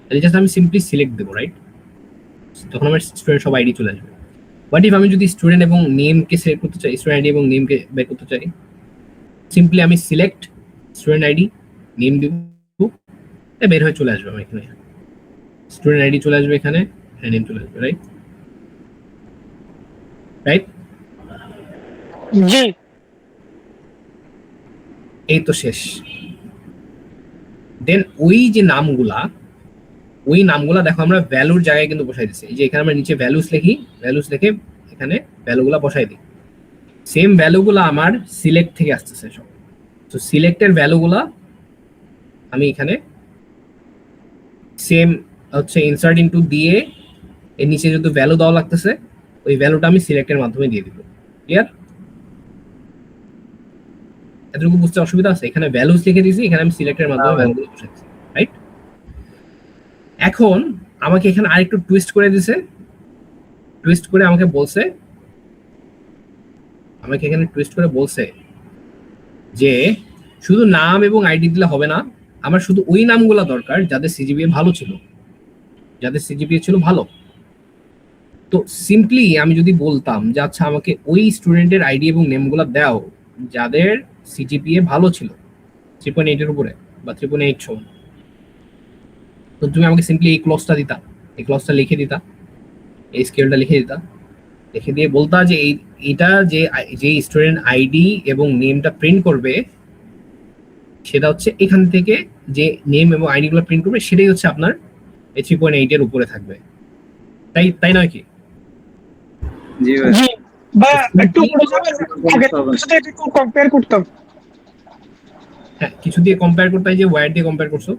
তাহলে জাস্ট আমি সিম্পলি সিলেক্ট দেবো, রাইট? তখন আমার স্টুডেন্ট সব আইডি চলে আসবে। হোয়াট ইফ আমি যদি স্টুডেন্ট এবং নেমকে সিলেক্ট করতে চাই, স্টুডেন্ট আইডি এবং নেমকে বের করতে চাই, সিম্পলি আমি সিলেক্ট স্টুডেন্ট আইডি, নেম দিব, বের হয়ে চলে আসবে আমার এখানে। স্টুডেন্ট আইডি চলে আসবে এখানে, নেম চলে আসবে, রাইট? রাইট? জি। এই তো শেষ। দেন ওই যে নামগুলা, ওই নামগুলা দেখো আমরা ভ্যালুর জায়গায় কিন্তু বসাই দিচ্ছি। এই যে এখানে আমরা নিচে ভ্যালুস লিখি, ভ্যালুস লিখে এখানে ভ্যালুগুলা বসাই দিই। সেম ভ্যালুগুলা আমার সিলেক্ট থেকে আসতেছে সব। তো সিলেক্টের ভ্যালুগুলা আমি এখানে সেম হচ্ছে ইনসার্ট ইনটু দিয়ে এর নিচে যদি ভ্যালু দেওয়া লাগতেছে, ওই ভ্যালুটা আমি সিলেক্টের মাধ্যমে দিয়ে দিব। ক্লিয়ার? এতটুকু বুঝতে অসুবিধা আছে? এখানে ভ্যালুস লিখে দিয়েছি, এখানে আমি সিলেক্টের মাধ্যমে ভ্যালুগুলো বসাচ্ছি, রাইট? এখন আমাকে এখানে আরেকটু টুইস্ট করে দিছে, টুইস্ট করে আমাকে বলছে, যে শুধু নাম এবং আইডি দিলে হবে না, আমার শুধু ওই নামগুলো দরকার যাদের সিজিপিএ ভালো ছিল, ভালো। তো সিম্পলি আমি যদি বলতাম যে আচ্ছা আমাকে ওই স্টুডেন্টের আইডি এবং নেমগুলো দাও যাদের সিজিপিএ ভালো ছিল 3.8 এর উপরে বা 3.8 সমান, তো তুমি আমাকে সিম্পলি এই ক্লজটা দিতা, এই ক্লজটা লিখে দিতা, এই স্কেলটা লিখে দিতা, লিখে দিয়ে বলতা যে এটা যে স্টুডেন্ট আইডি এবং নেমটা প্রিন্ট করবে সেটা হচ্ছে এখান থেকে যে নেম এবং আইডি গুলো প্রিন্ট করবে সেটাই হচ্ছে আপনার এই 3.8 এর উপরে থাকবে, তাই নয় কি? জি ভাই। জি বা একটু বড় যাবেন, আগের সাথে একটু কম্পেয়ার করতাম। হ্যাঁ, কিছু দিয়ে কম্পেয়ার করতে হয়, যে ওয়্যার দিয়ে কম্পেয়ার করছো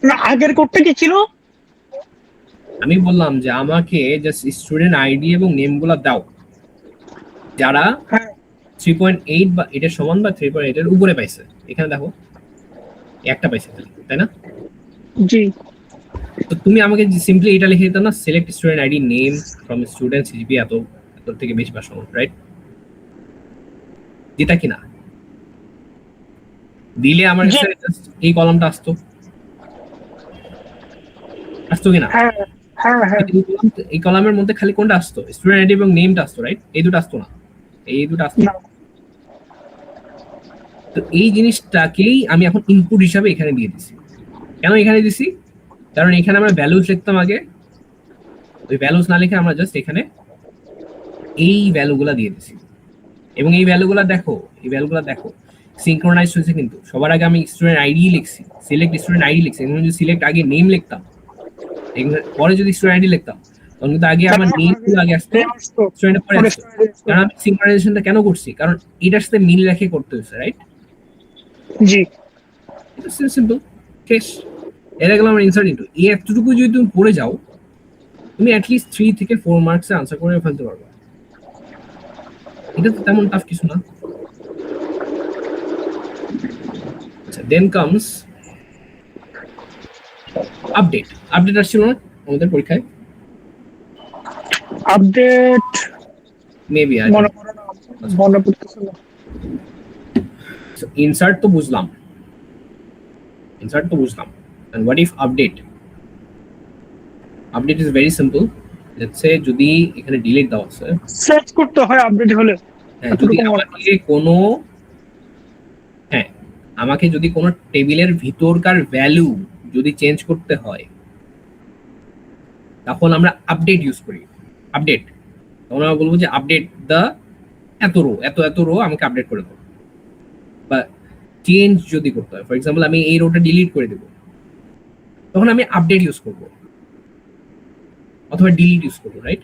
না, আগের কোডটা কি ছিল? আমি বললাম যে আমাকে জাস্ট স্টুডেন্ট আইডি এবং নেম গুলা দাও যারা হ্যাঁ 3.8 বা এটার সমান বা 3.8 এর উপরে পাইছে। এখানে দেখো একটা পাইছে খালি, তাই না? জি তো তুমি আমাকে সিম্পলি এটা লিখে দিতে না, select student ID name from student CGPA এত থেকে বেশি বা সমান, রাইট? যেটা কিনা দিলে আমার জি। কাছে just এই কলামটা আসতো কিনা? হ্যাঁ হ্যাঁ হ্যাঁ এই কলামের মধ্যে খালি কোনটা আসতো? স্টুডেন্ট আইডি এবং নেমটা আসতো, রাইট? এই দুটো আসতো না, এই দুটো আসতো। না তো এই জিনিসটাকেই আমি এখন ইনপুট হিসাবে এখানে দিয়ে দিছি। কেন এখানে দিছি? কারণ এখানে আমরা ভ্যালুজ লিখতাম আগে, ওই ভ্যালুজ না লিখে আমরা জাস্ট এখানে এই ভ্যালুগুলা দিয়ে দিছি। এবং এই ভ্যালুগুলা দেখো, সিনক্রোনাইজ হয়েছে কিন্তু। সবার আগে আমি স্টুডেন্ট আইডি লিখছি, সিলেক্ট স্টুডেন্ট আইডি লিখছি। এখানে যদি সিলেক্ট আগে নেম লিখতাম, পরে যদি স্টুডেন্ট আইডি লিখতাম, তখন কিন্তু আগে আমার নেম গুলো আগে আসতো, স্টুডেন্টের পরে আসতো। কারণ আমি সিনক্রোনাইজেশনটা কেন করছি? কারণ এটার সাথে মিল রেখে করতে হয়েছে, রাইট? জি সিম্পল কেস। এটা গেল আমার ইনসার্ট ইনটু। এই এতটুকু যদি তুমি পড়ে যাও, তুমি অ্যাটলিস্ট 3 থেকে 4 মার্কসে আনসার করে ফেলতে পারবে। এটা তো তেমন টাফ কিছু না। আচ্ছা, দেন কামস আপডেট। আপডেট আসছিল না আমাদের পরীক্ষায়? আপডেট মেবি মনে পড়তেছে না। ইনসার্ট তো বুঝলাম, and what if update? Update is very simple. Let's say যদি এখানে ডিলিট দেওয়া আছে, সার্চ করতে হয় আপডেট হলে। যদি আমাকে যদি কোনো টেবিলের ভিতরকার ভ্যালু যদি চেঞ্জ করতে হয়, তখন আমরা আপডেট ইউজ করি। আপডেট তখন আমরা বলবো যে আপডেট দ্য এত রো আমাকে আপডেট করে দাও। বা চেঞ্জ যদি করতে হয়, ফর এক্সাম্পল আমি এই রোটা ডিলিট করে দেবো, তখন আমি আপডেট ইউজ করবো অথবা ডিলিট ইউজ করবো, রাইট?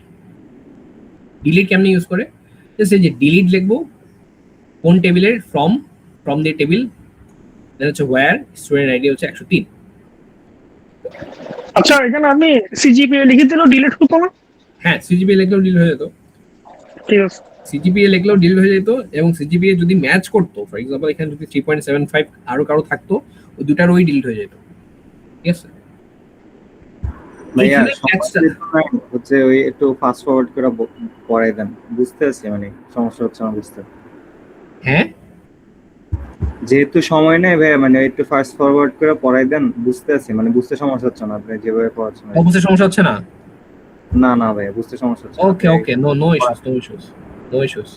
ডিলিট কেমনে ইউজ করে? যে ডিলিট লিখবো কোন টেবিলের, ফ্রম দি টেবিল, দেন হচ্ছে ওয়্যার স্টুডেন্ট আইডি হচ্ছে 103। আচ্ছা এখানে আমি সিজিপিএ লিখে দিলেও ডিলিট হতো না? হ্যাঁ, সিজিপিএ লিখলেও ডিলিট হয়ে যেত, ঠিক আছে। সিজিপিএ লিখলেও ডিলিট হয়ে যেত। এবং সিজিপিএ যদি ম্যাচ করতো, ফর এক্সাম্পল এখানে যদি 3.75 আরো কারো থাকতো, ওই দুটার ওই ডিলিট হয়ে যেত, ঠিক আছে? ভাইয়া এখানে catch-টা- হচ্ছে ওই একটু ফাস্ট ফরওয়ার্ড করে পড়াই দেন, বুঝতে পারছি, মানে সমস্যা হচ্ছে না বুঝতে। হ্যাঁ, যেহেতু সময় নেই ভাইয়া, মানে একটু ফাস্ট ফরওয়ার্ড করে পড়াই দেন, বুঝতে পারছি, মানে বুঝতে সমস্যা হচ্ছে না আপনি যেভাবে পড়াচ্ছেন। অবশ্যই সমস্যা হচ্ছে না। না ভাইয়া, বুঝতে সমস্যা হচ্ছে না। ওকে, নো ইস্যুস।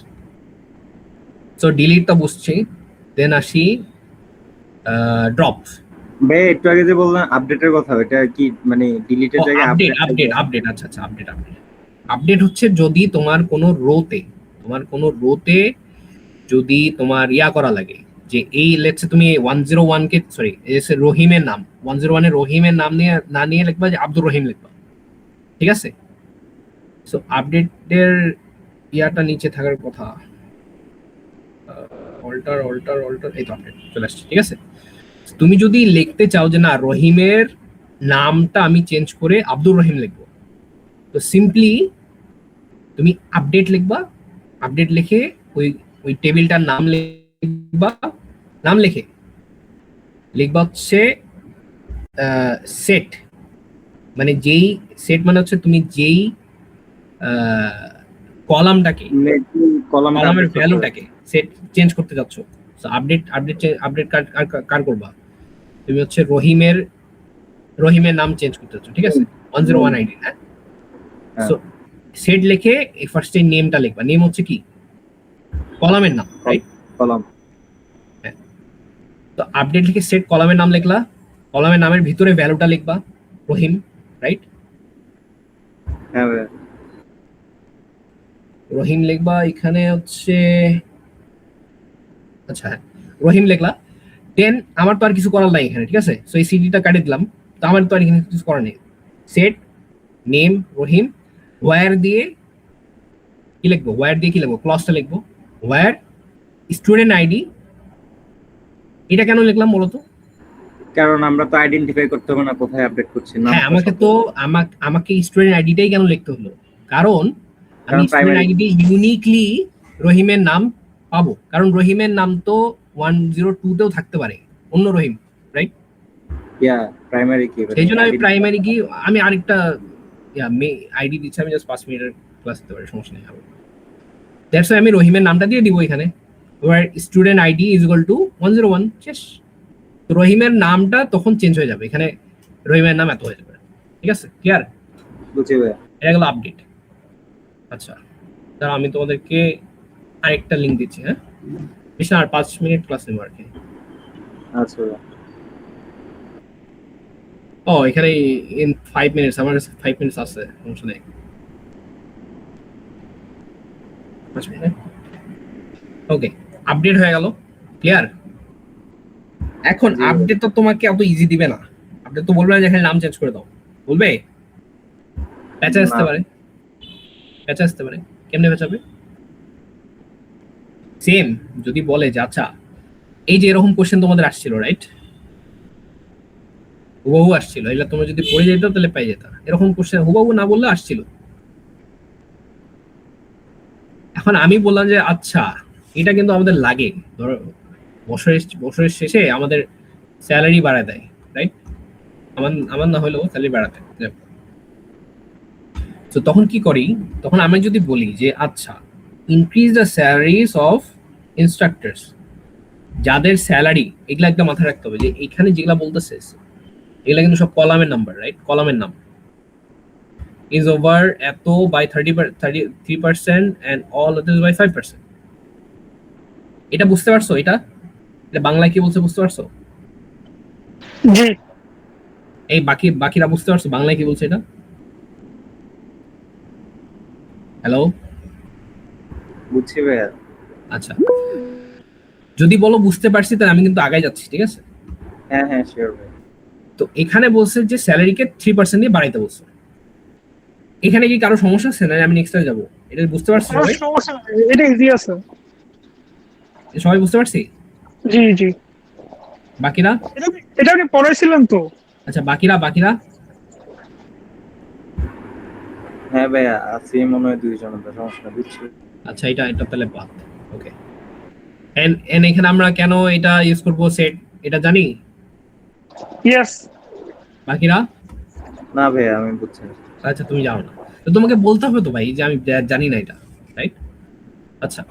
সো ডিলিট তো বুঝছি, দেন আসি ড্রপ। ভাইয়া একটু আগে যে বললেন আপডেটের কথা, এটা কি মানে ডিলিটের জায়গায় আপডেট আচ্ছা আপডেট হচ্ছে যদি তোমার কোনো রোতে যদি তোমার ইয়া করা লাগে, যে এই লেটসে তুমি 101 কে রহিমের নাম 101 এর রহিমের নাম নিয়ে না নিয়ে লিখবা যে আব্দুর রহিম লিখবা, ঠিক আছে? সো আপডেটের ইয়াটা নিচে থাকার কথা, অল্টার এই তো আপডেট চলে আসছে, ঠিক আছে? তুমি যদি লিখতে চাও যে না রহিমের নামটা আমি চেঞ্জ করে আব্দুর রহিম লিখবো, তো সিম্পলি তুমি আপডেট লিখবা। আপডেট লিখে ওই টেবিলটার নাম লিখবা হচ্ছে সেট, মানে যেই সেট মানে হচ্ছে তুমি যেই কলামটাকে কলামের ভ্যালুটাকে সেট চেঞ্জ করতে যাচ্ছ। আপডেট কার করবা? তুমি হচ্ছে রহিমের নাম চেঞ্জ করতে যাচ্ছ, ঠিক আছে? 101 আইডি, হ্যাঁ? সো সেট লিখে ফার্স্টে নেমটা লিখবা। নেম হচ্ছে কি? কলামের নাম, রাইট? কলাম। হ্যাঁ, তো আপডেট লিখে সেট কলামের নাম লিখলা, কলামের নামের ভিতরে ভ্যালুটা লিখবা রহিম, রাইট? হ্যাঁ ভাইয়া, রহিম লিখবা এখানে হচ্ছে, আচ্ছা হ্যাঁ রহিম লিখলা। দেন আমার তো আর কিছু করার নাই এখানে, ঠিক আছে? সো এই সিডিটা কাটে দিলাম, তো আমার তো আর এখানে কিছু করার নেই। সেট নেম রহিম, ওয়্যার দিয়ে কি লিখবো? ক্লজটা লিখবো ওয়্যার স্টুডেন্ট আইডি। এটা কেন লিখলাম বলতো? কারণ আমরা তো আইডেন্টিফাই করতে হবে না কোথায় আপডেট করছি না। হ্যাঁ, আমাকে স্টুডেন্ট আইডিটাই কেন লিখতে হলো? কারণ আমি স্টুডেন্ট আইডি ইউনিকলি রহিমের নাম পাবো, কারণ রহিমের নাম তো 102 তেও থাকতে পারে, অন্য রহিম, রাইট? ইয়া প্রাইমারি কি সেই জন্য আমি প্রাইমারি কি আমি আরেকটা আইডি দিচ্ছি, আমি জাস্ট 5 মিনিটের ক্লাস দিতে পারি, সমস্যা নেই। দ্যাটস ওয়াই আমি রহিমের নামটা দিয়ে দিব এখানে, where student ID is equal to 101 শেষ। তো রহিমের নামটা তখন চেঞ্জ হয়ে যাবে, এখানে রহিমের নাম এত হয়ে যাবে, ঠিক আছে? ক্লিয়ার? বুঝছি ভাইয়া। এটা গেল আপডেট। আচ্ছা, তাহলে আমি তোমাদেরকে আরেকটা লিংক দিচ্ছি, হ্যাঁ, বেশি আর 5 মিনিট ক্লাস নেবো আর কি। আচ্ছা ভাইয়া। ও এখানে ইন 5 মিনিটস, আমার 5 মিনিটস আছে, সমস্যা নেই। ওকে, আপডেট হয়ে গেল, ক্লিয়ার? এখন আপডেট তো তোমাকে অত ইজি দিবে না, আপডেট তো বলবে না যে এখানে নাম চেঞ্জ করে দাও, বলবে প্যাচে আসতে না। পারে, প্যাচে আসতে পারে। কেমনে প্যাচাবে? সেম যদি বলে যে আচ্ছা এই যে এরকম কোশ্চেন তোমাদের আসছিল, রাইট? হুবাহু আসছিল, এগুলা তোমরা যদি পড়ে যেত তাহলে পাই যেত, এরকম কোশ্চেন হুবাহু না বললে আসছিল। এখন আমি বললাম যে আচ্ছা এটা কিন্তু আমাদের লাগে, ধরো বছরের শেষে আমাদের স্যালারি বাড়ায় দেয়, রাইট? আমার না হলেও স্যালারি বাড়াতে, তো তখন কি করি? তখন আমি যদি বলি যে আচ্ছা increase the salaries of instructors, যাদের স্যালারি, এগুলা একদম মাথায় রাখতে হবে যে এখানে যেগুলা বলতেছে এগুলা কিন্তু সব কলামের নাম্বার, রাইট? কলামের নাম is over এত by 33% and all others by 5%। এটা বুঝতে পারছো? এটা বাংলায় কি বলছে বুঝতে পারছো? জি এই বাকিরা বুঝতে পারছো বাংলায় কি বলছে এটা? হ্যালো, বুঝছি ভাইয়া। আচ্ছা, যদি বলো বুঝতে পারছি তাহলে আমি কিন্তু আগায় যাচ্ছি, ঠিক আছে? হ্যাঁ হ্যাঁ শিওর ভাই। তো এখানে বলছে যে স্যালারিকে 3% দিয়ে বাড়াইতে বলছে। এখানে কি কারো সমস্যা আছে না? আমি নেক্সট যাবো, এটা বুঝতে পারছি কোনো সবাই? সমস্যা নেই, এটা ইজি আছে। সবাই বুঝতে পারছি? জি জি, বাকিরা? এটা আপনি পড়াইছিলেন তো? আচ্ছা বাকিরা হ্যাঁ ভাইয়া আছি মনে হয় 2 জন, সমস্যা বুঝছি। আচ্ছা এটা তাহলে বাদ, ওকে। এন্ড এখানে আমরা কেন এটা ইউজ করব সেট, এটা জানি? ইয়েস। বাকিরা? না ভাইয়া আমি বুঝছি না। আচ্ছা তুমি জানো না, তো তোমাকে বলতে হবে তো ভাই যে আমি জানি না এটা, রাইট? আচ্ছা,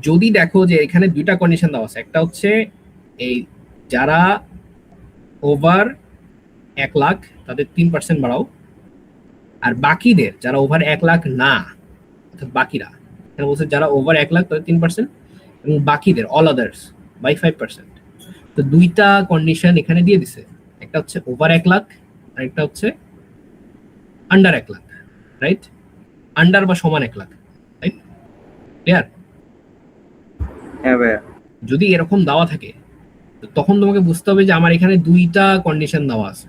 যদি দেখো যে এখানে দুইটা কন্ডিশন দেওয়া আছে, একটা হচ্ছে এই যারা ওভার 1 লাখ তাদের 3% বাড়াও, আর বাকিদের যারা ওভার 1 লাখ না, অর্থাৎ বাকিরা, এখানে বলছে যারা ওভার 1 লাখ তাদের 3% এবং বাকিদের অল আদার্স বাই 5%। তো দুইটা কন্ডিশন এখানে দিয়ে দিছে, একটা হচ্ছে ওভার 1 লাখ আর একটা হচ্ছে আন্ডার 1 লাখ, রাইট? আন্ডার বা সমান 1 লাখ, রাইট? ক্লিয়ার? হ্যাঁ ভাইয়া। যদি এরকম দেওয়া থাকে তো তখন তোমাকে বুঝতে হবে যে আমার এখানে দুইটা কন্ডিশন দেওয়া আছে,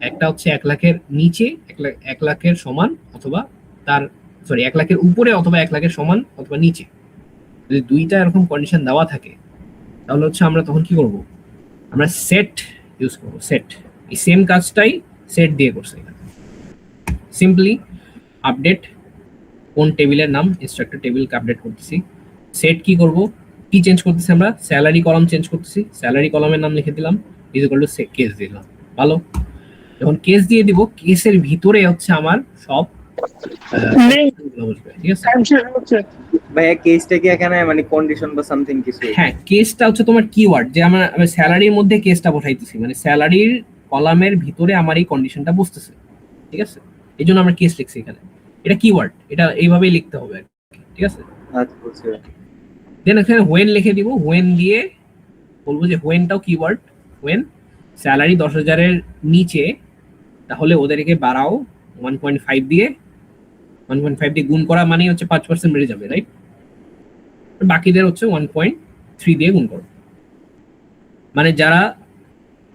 একটা হচ্ছে 1 লাখের নিচে, 1 লাখের সমান অথবা তার, সরি 1 লাখের উপরে অথবা 1 লাখের সমান অথবা নিচে। যদি দুইটা এরকম কন্ডিশন দেওয়া থাকে তাহলে হচ্ছে আমরা তখন কি করব? আমরা সেট ইউজ করব, সেট। এই সেম কাজটাই সেট দিয়ে করছে এখানে। সিম্পলি আপডেট, কোন টেবিলের নাম, ইনস্ট্রাক্টর টেবিলকে আপডেট করতেছি। সেট কি করব, কি চেঞ্জ করতেছি আমরা? স্যালারি কলাম চেঞ্জ করতেছি, স্যালারি কলামের নাম লিখে দিলাম ইজ ইকুয়াল টু কেস দিলাম। ভালো, যখন কেস দিয়ে দিব কেসের ভিতরে হচ্ছে আমার সব বসবে, ঠিক আছে? ভাইয়া কেসটা কি এখানে মানে কন্ডিশন বা সামথিং কিছু? হ্যাঁ, কেসটা হচ্ছে তোমার কিওয়ার্ড, যে আমরা স্যালারির মধ্যে কেসটা বসাইতেছি, মানে স্যালারির কলামের ভিতরে আমার এই কন্ডিশনটা বসতেছে, ঠিক আছে? এই জন্য আমরা কেস লিখছি এখানে, এটা কিওয়ার্ড, এটা এইভাবেই লিখতে হবে আর কি, ঠিক আছে? আচ্ছা বুঝছি। দেন এখানে হোয়েন লিখে দিব, হোয়েন দিয়ে বলবো যে হোয়েনটাও কিওয়ার্ড, হোয়েন স্যালারি 10,000-এর নিচে তাহলে ওদেরকে বাড়াও 1.5 দিয়ে, 1.5 দিয়ে গুণ করা মানে হচ্ছে 5% বেড়ে যাবে, রাইট? বাকিদের হচ্ছে 1.3 দিয়ে গুণ করো, মানে যারা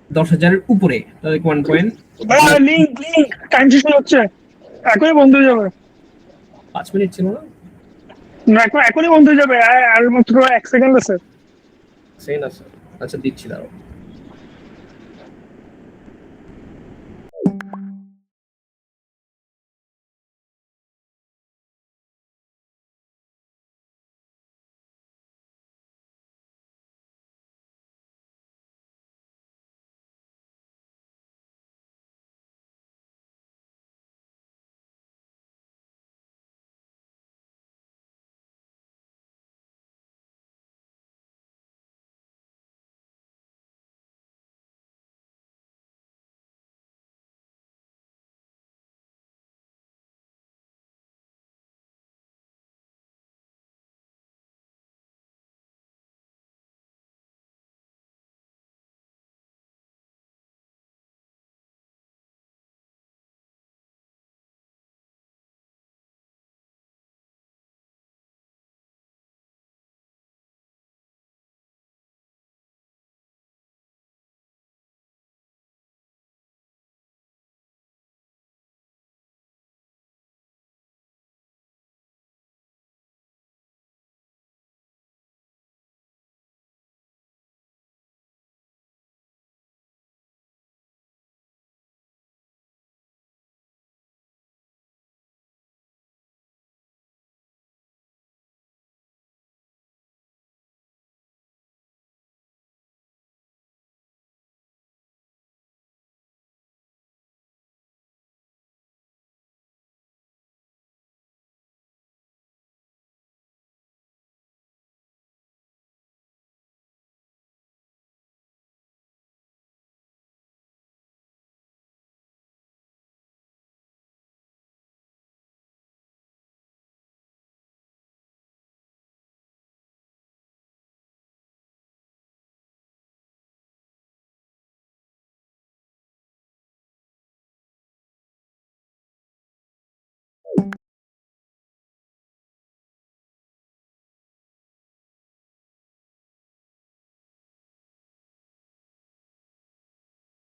10,000-এর উপরে তাদেরকে 1. লিংক টাইম শেষ হয়ে যাচ্ছে, এখনই বন্ধ হয়ে যাবে। 5 মিনিট ছিল না? না, এখনই বন্ধ হয়ে যাবে, আর মাত্র 1 সেকেন্ড আছে। সেই না স্যার, আচ্ছা দিচ্ছি দাঁড়াও।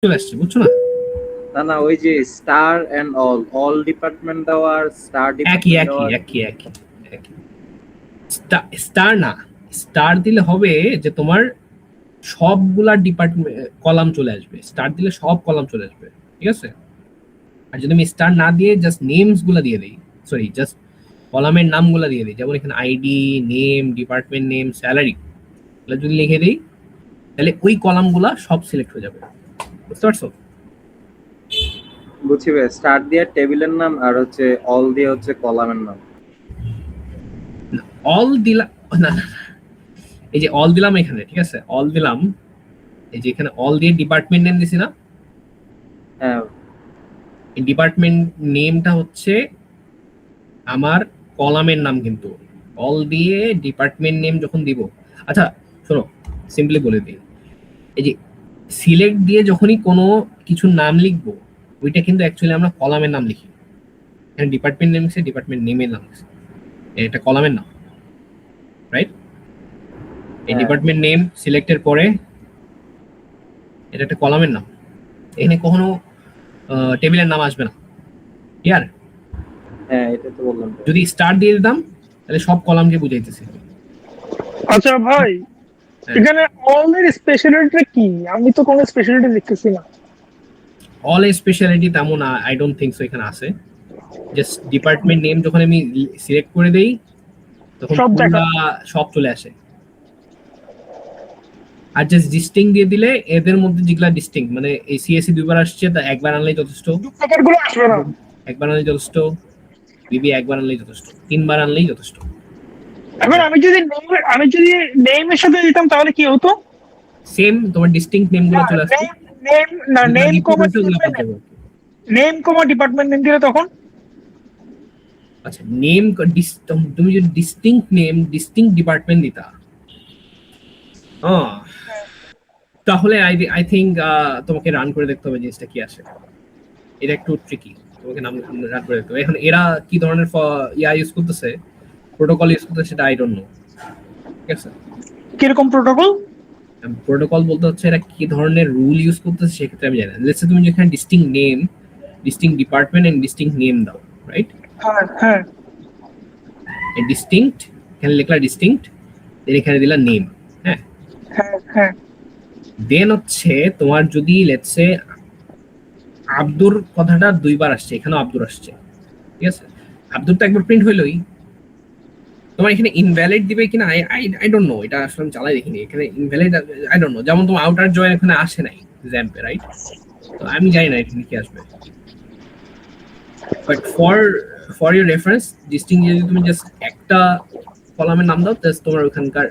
চলে আসছে, বুঝছো না? না না, ওই যে স্টার এন্ড অল ডিপার্টমেন্ট দেওয়া আর স্টার একই ডিপার্টমেন্ট একই দেওয়া। একই একই একই। স্টার না, স্টার দিলে হবে যে তোমার সবগুলা ডিপার্টমেন্ট কলাম চলে আসবে, স্টার দিলে সব কলাম চলে আসবে, ঠিক আছে? আর যদি আমি স্টার না দিয়ে জাস্ট নেমস গুলা দিয়ে দিই, সরি জাস্ট কলামের নামগুলা দিয়ে দিই, যেমন এখানে ID, name, department name, salary, এগুলো যদি লিখে দিই তাহলে ওই কলামগুলা সব সিলেক্ট হয়ে যাবে, বুঝতে পারছো? বুঝছি ভাই, স্টার দিয়ে টেবিলের নাম আর হচ্ছে অল দিয়ে হচ্ছে কলামের নাম। অল দিলাম না না, এই যে অল দিলাম এখানে, ঠিক আছে, অল দিলাম, এই যে এখানে অল দিয়ে ডিপার্টমেন্ট নেম দিছি না, হ্যাঁ এই ডিপার্টমেন্ট নেমটা হচ্ছে আমার কলামের নাম, কিন্তু অল দিয়ে ডিপার্টমেন্ট নেম যখন দিব, আচ্ছা শোনো সিম্পলি বলে দিই, এই যে সিলেক্ট দিয়ে যখনই কোনো কিছুর নাম লিখবো ওইটা কিন্তু অ্যাকচুয়ালি আমরা কলামের নাম লিখি, এখানে ডিপার্টমেন্ট নেম লিখছে, ডিপার্টমেন্ট নেমের নাম লিখছে, এটা কলামের নাম, রাইট? এই হ্যাঁ। ডিপার্টমেন্ট নেম সিলেক্টের পরে এটা একটা কলামের নাম, এখানে কখনো টেবিলের নাম আসবে না, ক্লিয়ার? হ্যাঁ এটা তো বললাম ভাই। যদি স্টার দিয়ে দিতাম তাহলে সব কলামকে বুঝাইতেছে। আচ্ছা ভাই, হ্যাঁ। এখানে অল এর স্পেশালিটিটা কি? আমি তো কোনো স্পেশালিটি দেখতেছি না। অল স্পেশালিটি তেমন আই ডোন্ট থিংক সো এখানে আছে, জাস্ট ডিপার্টমেন্ট নেম যখন আমি সিলেক্ট করে দেই তখন সব দেখা। সব চলে আসে, আর জাস্ট ডিস্টিং দিয়ে দিলে এদের মধ্যে যেগুলা ডিস্টিং, মানে এই সিএসসি দুইবার আসছে তা একবার আনলেই যথেষ্ট, ডুপ্লিকেট গুলো আসবে না। একবার আনলেই যথেষ্ট, বিবি একবার আনলেই যথেষ্ট, তিনবার আনলেই যথেষ্ট। এখন আমি যদি নেমের সাথে দিতাম তাহলে কি হতো? সেম তোমার ডিস্টিংক্ট নেম গুলো চলে আসছে, নেম কমা নেম কমা ডিপার্টমেন্ট নেম দিলে তখন আচ্ছা নেম তুমি যদি ডিস্টিংক্ট নেম ডিস্টিংক্ট ডিপার্টমেন্ট দিতা, তাহলে আই থিঙ্ক তোমাকে রান করে দেখতে হবে জিনিসটা কি আসে, এটা একটু ট্রিকি, তোমাকে নাম রান করে দেখতে হবে। এখন এরা কি ধরনের ইউজ করতেছে, প্রোটোকল ইউজ করতেছে, সেটা আই ডোন্ট নো, ঠিক আছে? কিরকম প্রোটোকল? প্রোটোকল বলতে হচ্ছে এরা কি ধরনের রুল ইউজ করতেছে সেক্ষেত্রে আমি জানি না। লেটস সে তুমি যেখানে distinct name, distinct department and distinct name দাও, রাইট? হ্যাঁ হ্যাঁ এই ডিস্টিংক্ট এখানে লিখলা ডিস্টিংক্ট, দেন এখানে দিলা নেম, হ্যাঁ হ্যাঁ হ্যাঁ দেন হচ্ছে তোমার যদি লেটস সে আব্দুর কথাটা দুইবার আসছে, এখানেও আব্দুর আসছে, ঠিক আছে, আব্দুর তো একবার প্রিন্ট হইলোই, তোমার এখানে ইনভ্যালিড দিবে কিনা আই ডোন্ট নো, এটা আসলে আমি চালাই দেখিনি, এখানে ইনভ্যালিড আই ডোন্ট নো, যেমন তোমার আউটার জয়েন এখানে আসে নাই জ্যাম্পে, রাইট? তো আমি জানি না এখানে কি আসবে, বাট ফর ইউর রেফারেন্স ডিস্টিং যদি তুমি জাস্ট একটা কলামের নাম দাও জাস্ট তোমার ওখানকার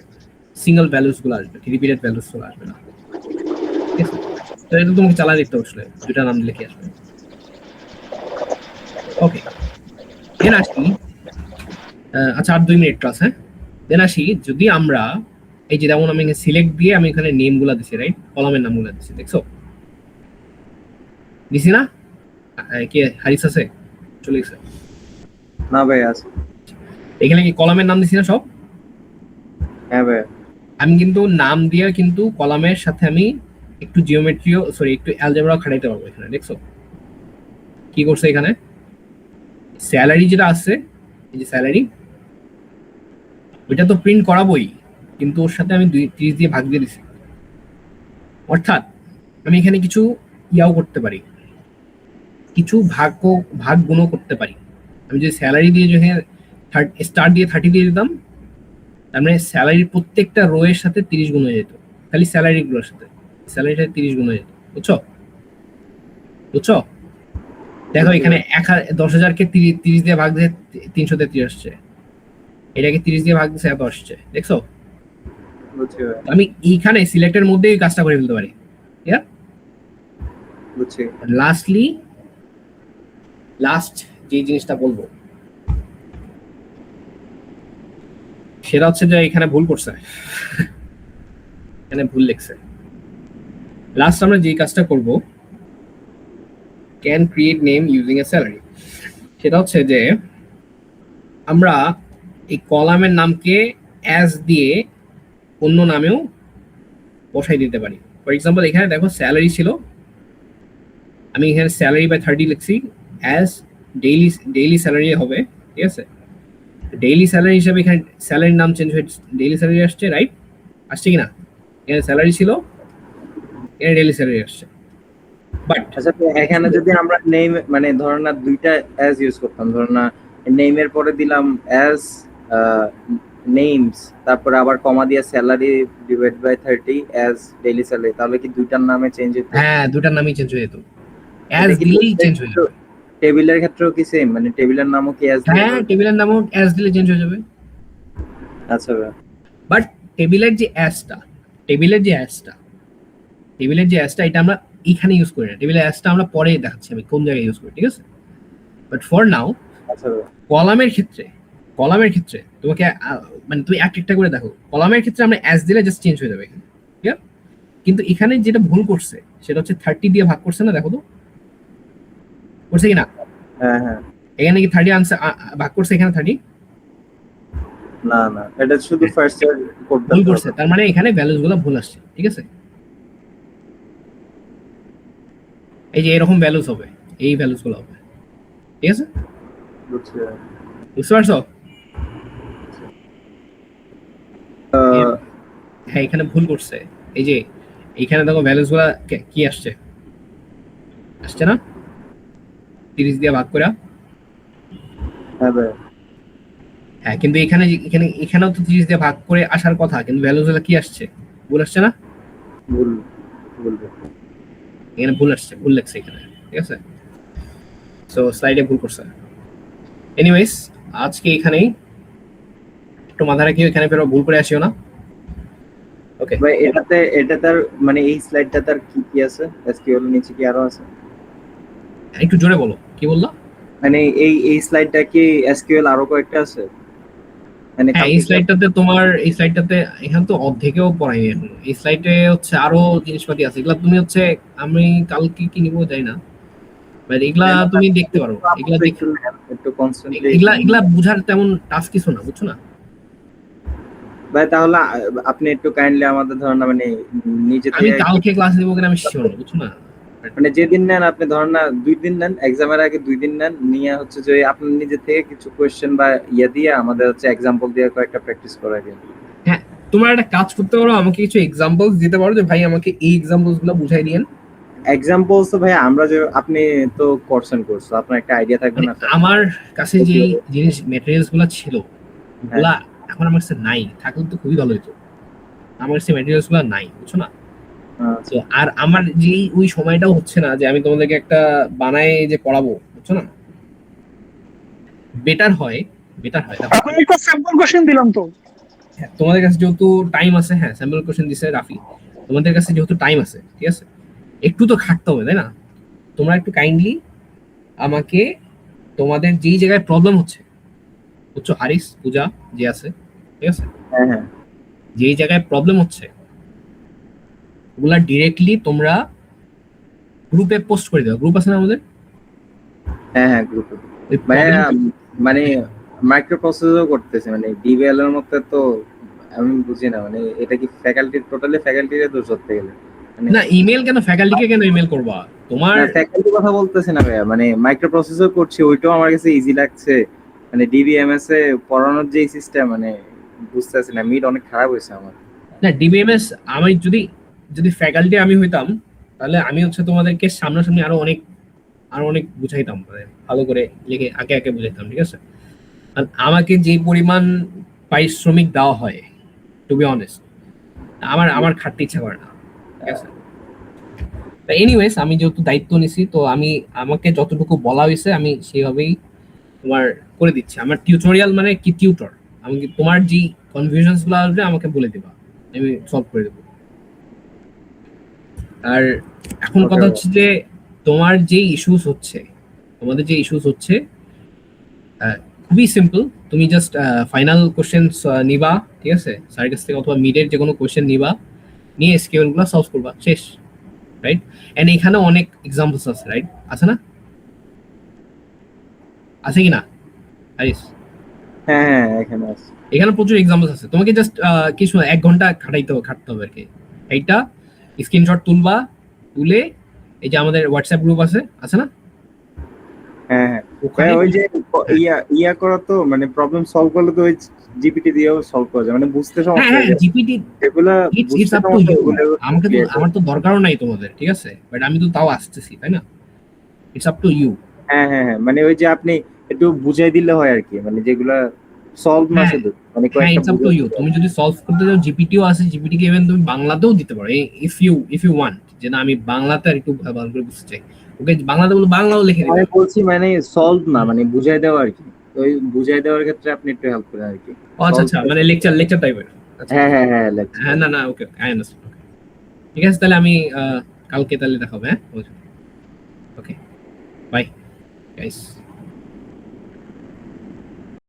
সিঙ্গেল ভ্যালুস গুলো আসবে, রিপিটেড ভ্যালুস গুলো আসবে না, ঠিক আছে? তো এটা তোমাকে চালা দেখতে আসলে দুটা নাম দিলে কি আসবে। ওকে দেন আসি, আচ্ছা আর 2 মিনিট ক্লাস, হ্যাঁ দেন আসি, যদি আমরা এই যে যেমন আমি সিলেক্ট দিয়ে আমি এখানে নেম গুলা দিছি, রাইট, কলামের নাম গুলা দিছি, দেখছো দিছি না? কি হারিস আছে চলে গেছে? না ভাই আছে। এখানে কি কলামের নাম দিছি না সব? হ্যাঁ ভাই। আমি কিন্তু নাম দিয়ে কিন্তু কলামের সাথে আমি একটু জিওমেট্রিও সরি একটু অ্যালজেব্রাও খাটাইতে পারবো এখানে, দেখছো কি করছে এখানে? স্যালারি যেটা আছে, এই যে স্যালারি, ওইটা তো প্রিন্ট করাবোই, কিন্তু ওর সাথে আমি 30 দিয়ে ভাগ দিয়ে দিছি, অর্থাৎ আমি এখানে কিছু ইয়াও করতে পারি, কিছু ভাগ গুণও করতে পারি। আমি যদি স্যালারি দিয়ে যদি স্টার দিয়ে 30 দিয়ে দিতাম, তার মানে স্যালারির প্রত্যেকটা রো এর সাথে 30 গুণ হয়ে যেত, খালি স্যালারি গুলোর সাথে স্যালারিটা 30 গুণ হয়ে যেত, বুঝছো? বুঝছো? দেখো এখানে 10,000 কে 30 দিয়ে ভাগ দিয়ে 333 আসছে, এটাকে 30 দিয়ে ভাগ দিচ্ছে 1 আসছে, দেখছো? বুঝছি ভাই। আমি এইখানে সিলেক্টের মধ্যেই কাজটা করে ফেলতে পারি, ক্লিয়ার? বুঝছি। লাস্ট যে জিনিসটা বলবো সেটা হচ্ছে যে এখানে ভুল করছে, এখানে ভুল লিখছে। লাস্ট আমরা যে কাজটা করব, can create name using a salary, সেটা হচ্ছে যে আমরা এই কলামের নামকে অ্যাজ দিয়ে অন্য নামেও বসাই দিতে পারি। ফর এক্সাম্পল এখানে দেখো স্যালারি ছিল, আমি এখানে স্যালারি বাই 30 লিখছি অ্যাজ ডেইলি স্যালারি হবে, ঠিক আছে? ডেইলি স্যালারি হিসাবে এখানে স্যালারির নাম চেঞ্জ হয়ে ডেইলি স্যালারি আসছে, রাইট? আসছে কি না? এখানে স্যালারি ছিল, এখানে ডেইলি স্যালারি আসছে। বাট আচ্ছা এখানে যদি আমরা নেম মানে ধরুন না দুইটা অ্যাজ ইউজ করতাম, ধরুন না নেমের পরে দিলাম অ্যাজ নেমস, তারপরে আবার কমা দিয়ে salary divide by 30 as daily salary, তাহলে কি দুইটার নামে চেঞ্জ হতো? হ্যাঁ, দুটার নামই চেঞ্জ হয়ে যেত, অ্যাজ দিলেই চেঞ্জ হয়ে যাবে। টেবিলের ক্ষেত্রেও কি সেম, মানে টেবিলের নামও কি অ্যাজ? হ্যাঁ, টেবিলের নামও অ্যাজ দিলে চেঞ্জ হয়ে যাবে। আচ্ছা ভাই, বাট টেবিলের যে অ্যাজটা এটা আমরা এখানে ইউজ করি না। টেবিলের অ্যাজটা আমরা পরে দেখাচ্ছি আমি কোন জায়গায় ইউজ করি, ঠিক আছে? বাট ফর নাও আচ্ছা ভাই, কলামের ক্ষেত্রে তোমাকে মানে তুমি একটা করে দেখো, কলামের ক্ষেত্রে আমরা অ্যাজ দিলে জাস্ট চেঞ্জ হয়ে যাবে এখানে, ঠিক আছে? কিন্তু এখানে যেটা ভুল করছে সেটা হচ্ছে 30 দিয়ে ভাগ করছে না, দেখো তো করছে কি না? হ্যাঁ হ্যাঁ, এখানে কি 30 আনসার ভাগ করছে, এখানে 30 না না, এটা শুধু ফার্স্ট ইয়ার করতে ভুল করছে, তার মানে এখানে ভ্যালুস গুলো ভুল আসছে, ঠিক আছে? এই যে এরকম ভ্যালুস হবে, এই ভ্যালুস গুলো হবে, ঠিক আছে? বুঝছি। বুঝতে পারছো? হ্যাঁ, এখানে ভুল করছে। এই যে এখানে দেখো ভ্যালুস গুলা কি আসছে না 30 দিয়ে ভাগ করে। হ্যাঁ ভাই, হ্যাঁ, কিন্তু এখানেও তো 30 দিয়ে ভাগ করে আসার কথা, কিন্তু ভ্যালুস গুলা কি আসছে? ভুল আসছে না? ভুল এখানে ভুল আসছে, ভুল লাগছে এখানে, ঠিক আছে? সো স্লাইডে ভুল করছে। এনিওয়েজ, আজকে এখানেই, একটু মাথা রাখিও, এখানে ফেরো ভুল করে আসিও না। ওকে ভাই, এটা তার মানে এই স্লাইডটা তার কি কি আছে? এসকিউএল নিচে কি আরো আছে? একটু জোরে বলো, কি বললা? মানে এই স্লাইডটা কি এসকিউএল আরো কয়েকটা আছে? মানে হ্যাঁ, এই স্লাইডটাতে এখানে তো অর্ধেকেও পড়াইনি এখন। এই স্লাইডে হচ্ছে আরো জিনিসপাতি আছে, এগুলা তুমি হচ্ছে আমি কালকে কি নিবো যাই না, বাট এগুলা তুমি দেখতে পারো। এগুলা দেখে একটু কনস্ট্যান্টলি এগুলা বুঝার তেমন টাফ কিছু না, বুঝছো না? ভাই, তাহলে আপনি একটু কাইন্ডলি আমাদের ধরুন না মানে নিজে আমি থেকে কালকে ক্লাস দিব কিনা আমি শিওর না, বুঝছো না? মানে যেদিন নেন আপনি ধরুন না 2 দিন নেন, এক্সামের আগে 2 দিন নেন, নিয়ে হচ্ছে যে আপনি নিজে থেকে কিছু কোশ্চেন বা দিয়ে আমাদের হচ্ছে এক্সাম্পল দিয়ে কয়েকটা প্র্যাকটিস করাই দিন। হ্যাঁ, তোমরা একটা কাজ করতে পারো, আমাকে কিছু এক্সাম্পলস দিতে পারো যে ভাই আমাকে এই এক্সাম্পলস গুলো বুঝাই দিয়েন। এক্সাম্পলস তো ভাই আমরা যে আপনি তো কোর্স আপনার একটা আইডিয়া থাকবে না? আমার কাছে যে জিনিস ম্যাটেরিয়ালস গুলো ছিল ওগুলা এখন আমার কাছে নাই, থাকলে তো খুবই ভালো হতো। আমার কাছে ম্যাটেরিয়ালস গুলো নাই, বুঝছো না? তো আর আমার যে ওই সময়টাও হচ্ছে না যে আমি তোমাদেরকে একটা বানায় যে পড়াবো, বুঝছো না? বেটার হয় এখন একটা স্যাম্পল কোশ্চেন দিলাম তো। হ্যাঁ, তোমাদের কাছে যেহেতু টাইম আছে, হ্যাঁ স্যাম্পল কোশ্চেন দিছে রাফি, তোমাদের কাছে যেহেতু টাইম আছে, ঠিক আছে, একটু তো খাটতে হবে, তাই না? তোমরা একটু কাইন্ডলি আমাকে তোমাদের যেই জায়গায় প্রবলেম হচ্ছে, বুঝছো, হারিস পূজা যে আছে, ঠিক আছে, হ্যাঁ হ্যাঁ, যেই জায়গায় প্রবলেম হচ্ছে ওগুলা ডিরেক্টলি তোমরা গ্রুপে পোস্ট করে দাও। গ্রুপ আছে না আমাদের? হ্যাঁ গ্রুপে। মানে মাইক্রো প্রসেসরও করতেছে, মানে ডিভিএল এর মধ্যে তো আমি বুঝি না, মানে এটা কি টোটালি ফ্যাকাল্টির দোষ ধরতে গেলে? না, ইমেল কেন ফ্যাকাল্টিকে কেন ইমেল করবা? তোমার ফ্যাকাল্টি কথা বলতেছে না ভাইয়া, মানে মাইক্রো প্রসেসর করছি, ওইটাও আমার কাছে ইজি লাগছে। মানে ডিবিএমএস এ পড়ানোর যে সিস্টেম, মানে বুঝতেছি না, মিড অনেক খারাপ হয়েছে আমার। না, ডিবিএমএস আমি যদি ফ্যাকাল্টি আমি হইতাম তাহলে আমি হচ্ছে তোমাদেরকে সামনাসামনি আরো অনেক বুঝাইতাম, মানে ভালো করে লিখে আগে বুঝাইতাম, ঠিক আছে? আর আমাকে যে পরিমাণ পারিশ্রমিক দেওয়া হয়, টু বি অনেস্ট, আমার খাটতে ইচ্ছা করে না, ঠিক আছে? এনিওয়েজ, আমি যেহেতু দায়িত্ব নিছি, তো আমাকে যতটুকু বলা হয়েছে আমি সেইভাবেই তোমার করে দিচ্ছি। আমার টিউটোরিয়াল মানে কি টিউটর, আমি তোমার যে কনফিউশনস গুলো আসবে আমাকে বলে দিবা, আমি সলভ করে দেবো। আর এখন কথা হচ্ছে যে তোমাদের যে ইস্যুস হচ্ছে খুবই সিম্পল। তুমি জাস্ট ফাইনাল কোশ্চেন্স নিবা, ঠিক আছে, স্যারের কাছ থেকে, অথবা মিডের যে কোনো কোশ্চেন নিবা, নিয়ে এসকিউএল গুলো সলভ করবা, শেষ, রাইট? এন্ড এখানে অনেক এক্সাম্পলস আছে, রাইট? আছে না? আছে কি না হারিস? হ্যাঁ এখানে প্রচুর এক্সাম্পলস আছে। তোমাকে জাস্ট কিছু 1 ঘন্টা খাটতে হবে আর কি। এইটা স্ক্রিনশট তুলবা, তুলে এই যে আমাদের হোয়াটসঅ্যাপ গ্রুপ আছে না? হ্যাঁ হ্যাঁ ওখানে ওই যে ইয়া করা তো মানে প্রবলেম সলভ করলে তো ওই জিপিটি দিয়েও সলভ করা যায় মানে বুঝতে সমস্যা হ্যাঁ হয় জিপিটি এগুলা ইটস বুঝতে আপ টু সমস্যা ইউ। হলে আমাকে তো আমার তো দরকারও নাই তোমাদের, ঠিক আছে, বাট আমি তো তাও আসতেছি, তাই না? It's up to you. হ্যাঁ হ্যাঁ হ্যাঁ মানে ওই যে আপনি একটু বুঝাই দিলে হয় আর কি, মানে যেগুলা সলভ না হ্যাঁ শুধু মানে হ্যাঁ কয়েকটা ইটস আপ টু ইউ। তুমি যদি সলভ করতে চাও জিপিটিও আছে, জিপিটি কে ইভেন তুমি বাংলাতেও দিতে পারো ইফ ইউ ওয়ান্ট, যে না আমি বাংলাতে আর একটু ভালো করে বুঝতে চাই, ওকে বাংলাতে বলে বাংলাও লিখে দিবে। আমি বলছি মানে সলভ না মানে বুঝাই দেওয়া আর কি, তো ওই বুঝাই দেওয়ার ক্ষেত্রে আপনি একটু হেল্প করেন আর কি। আচ্ছা মানে লেকচার টাইপের। আচ্ছা হ্যাঁ হ্যাঁ হ্যাঁ লেখছি। হ্যাঁ না ওকে আই আন্ডারস্ট্যান্ড। ঠিক আছে তাহলে আমি কালকে তাহলে দেখা হবে। হ্যাঁ ওকে বাই গাইস।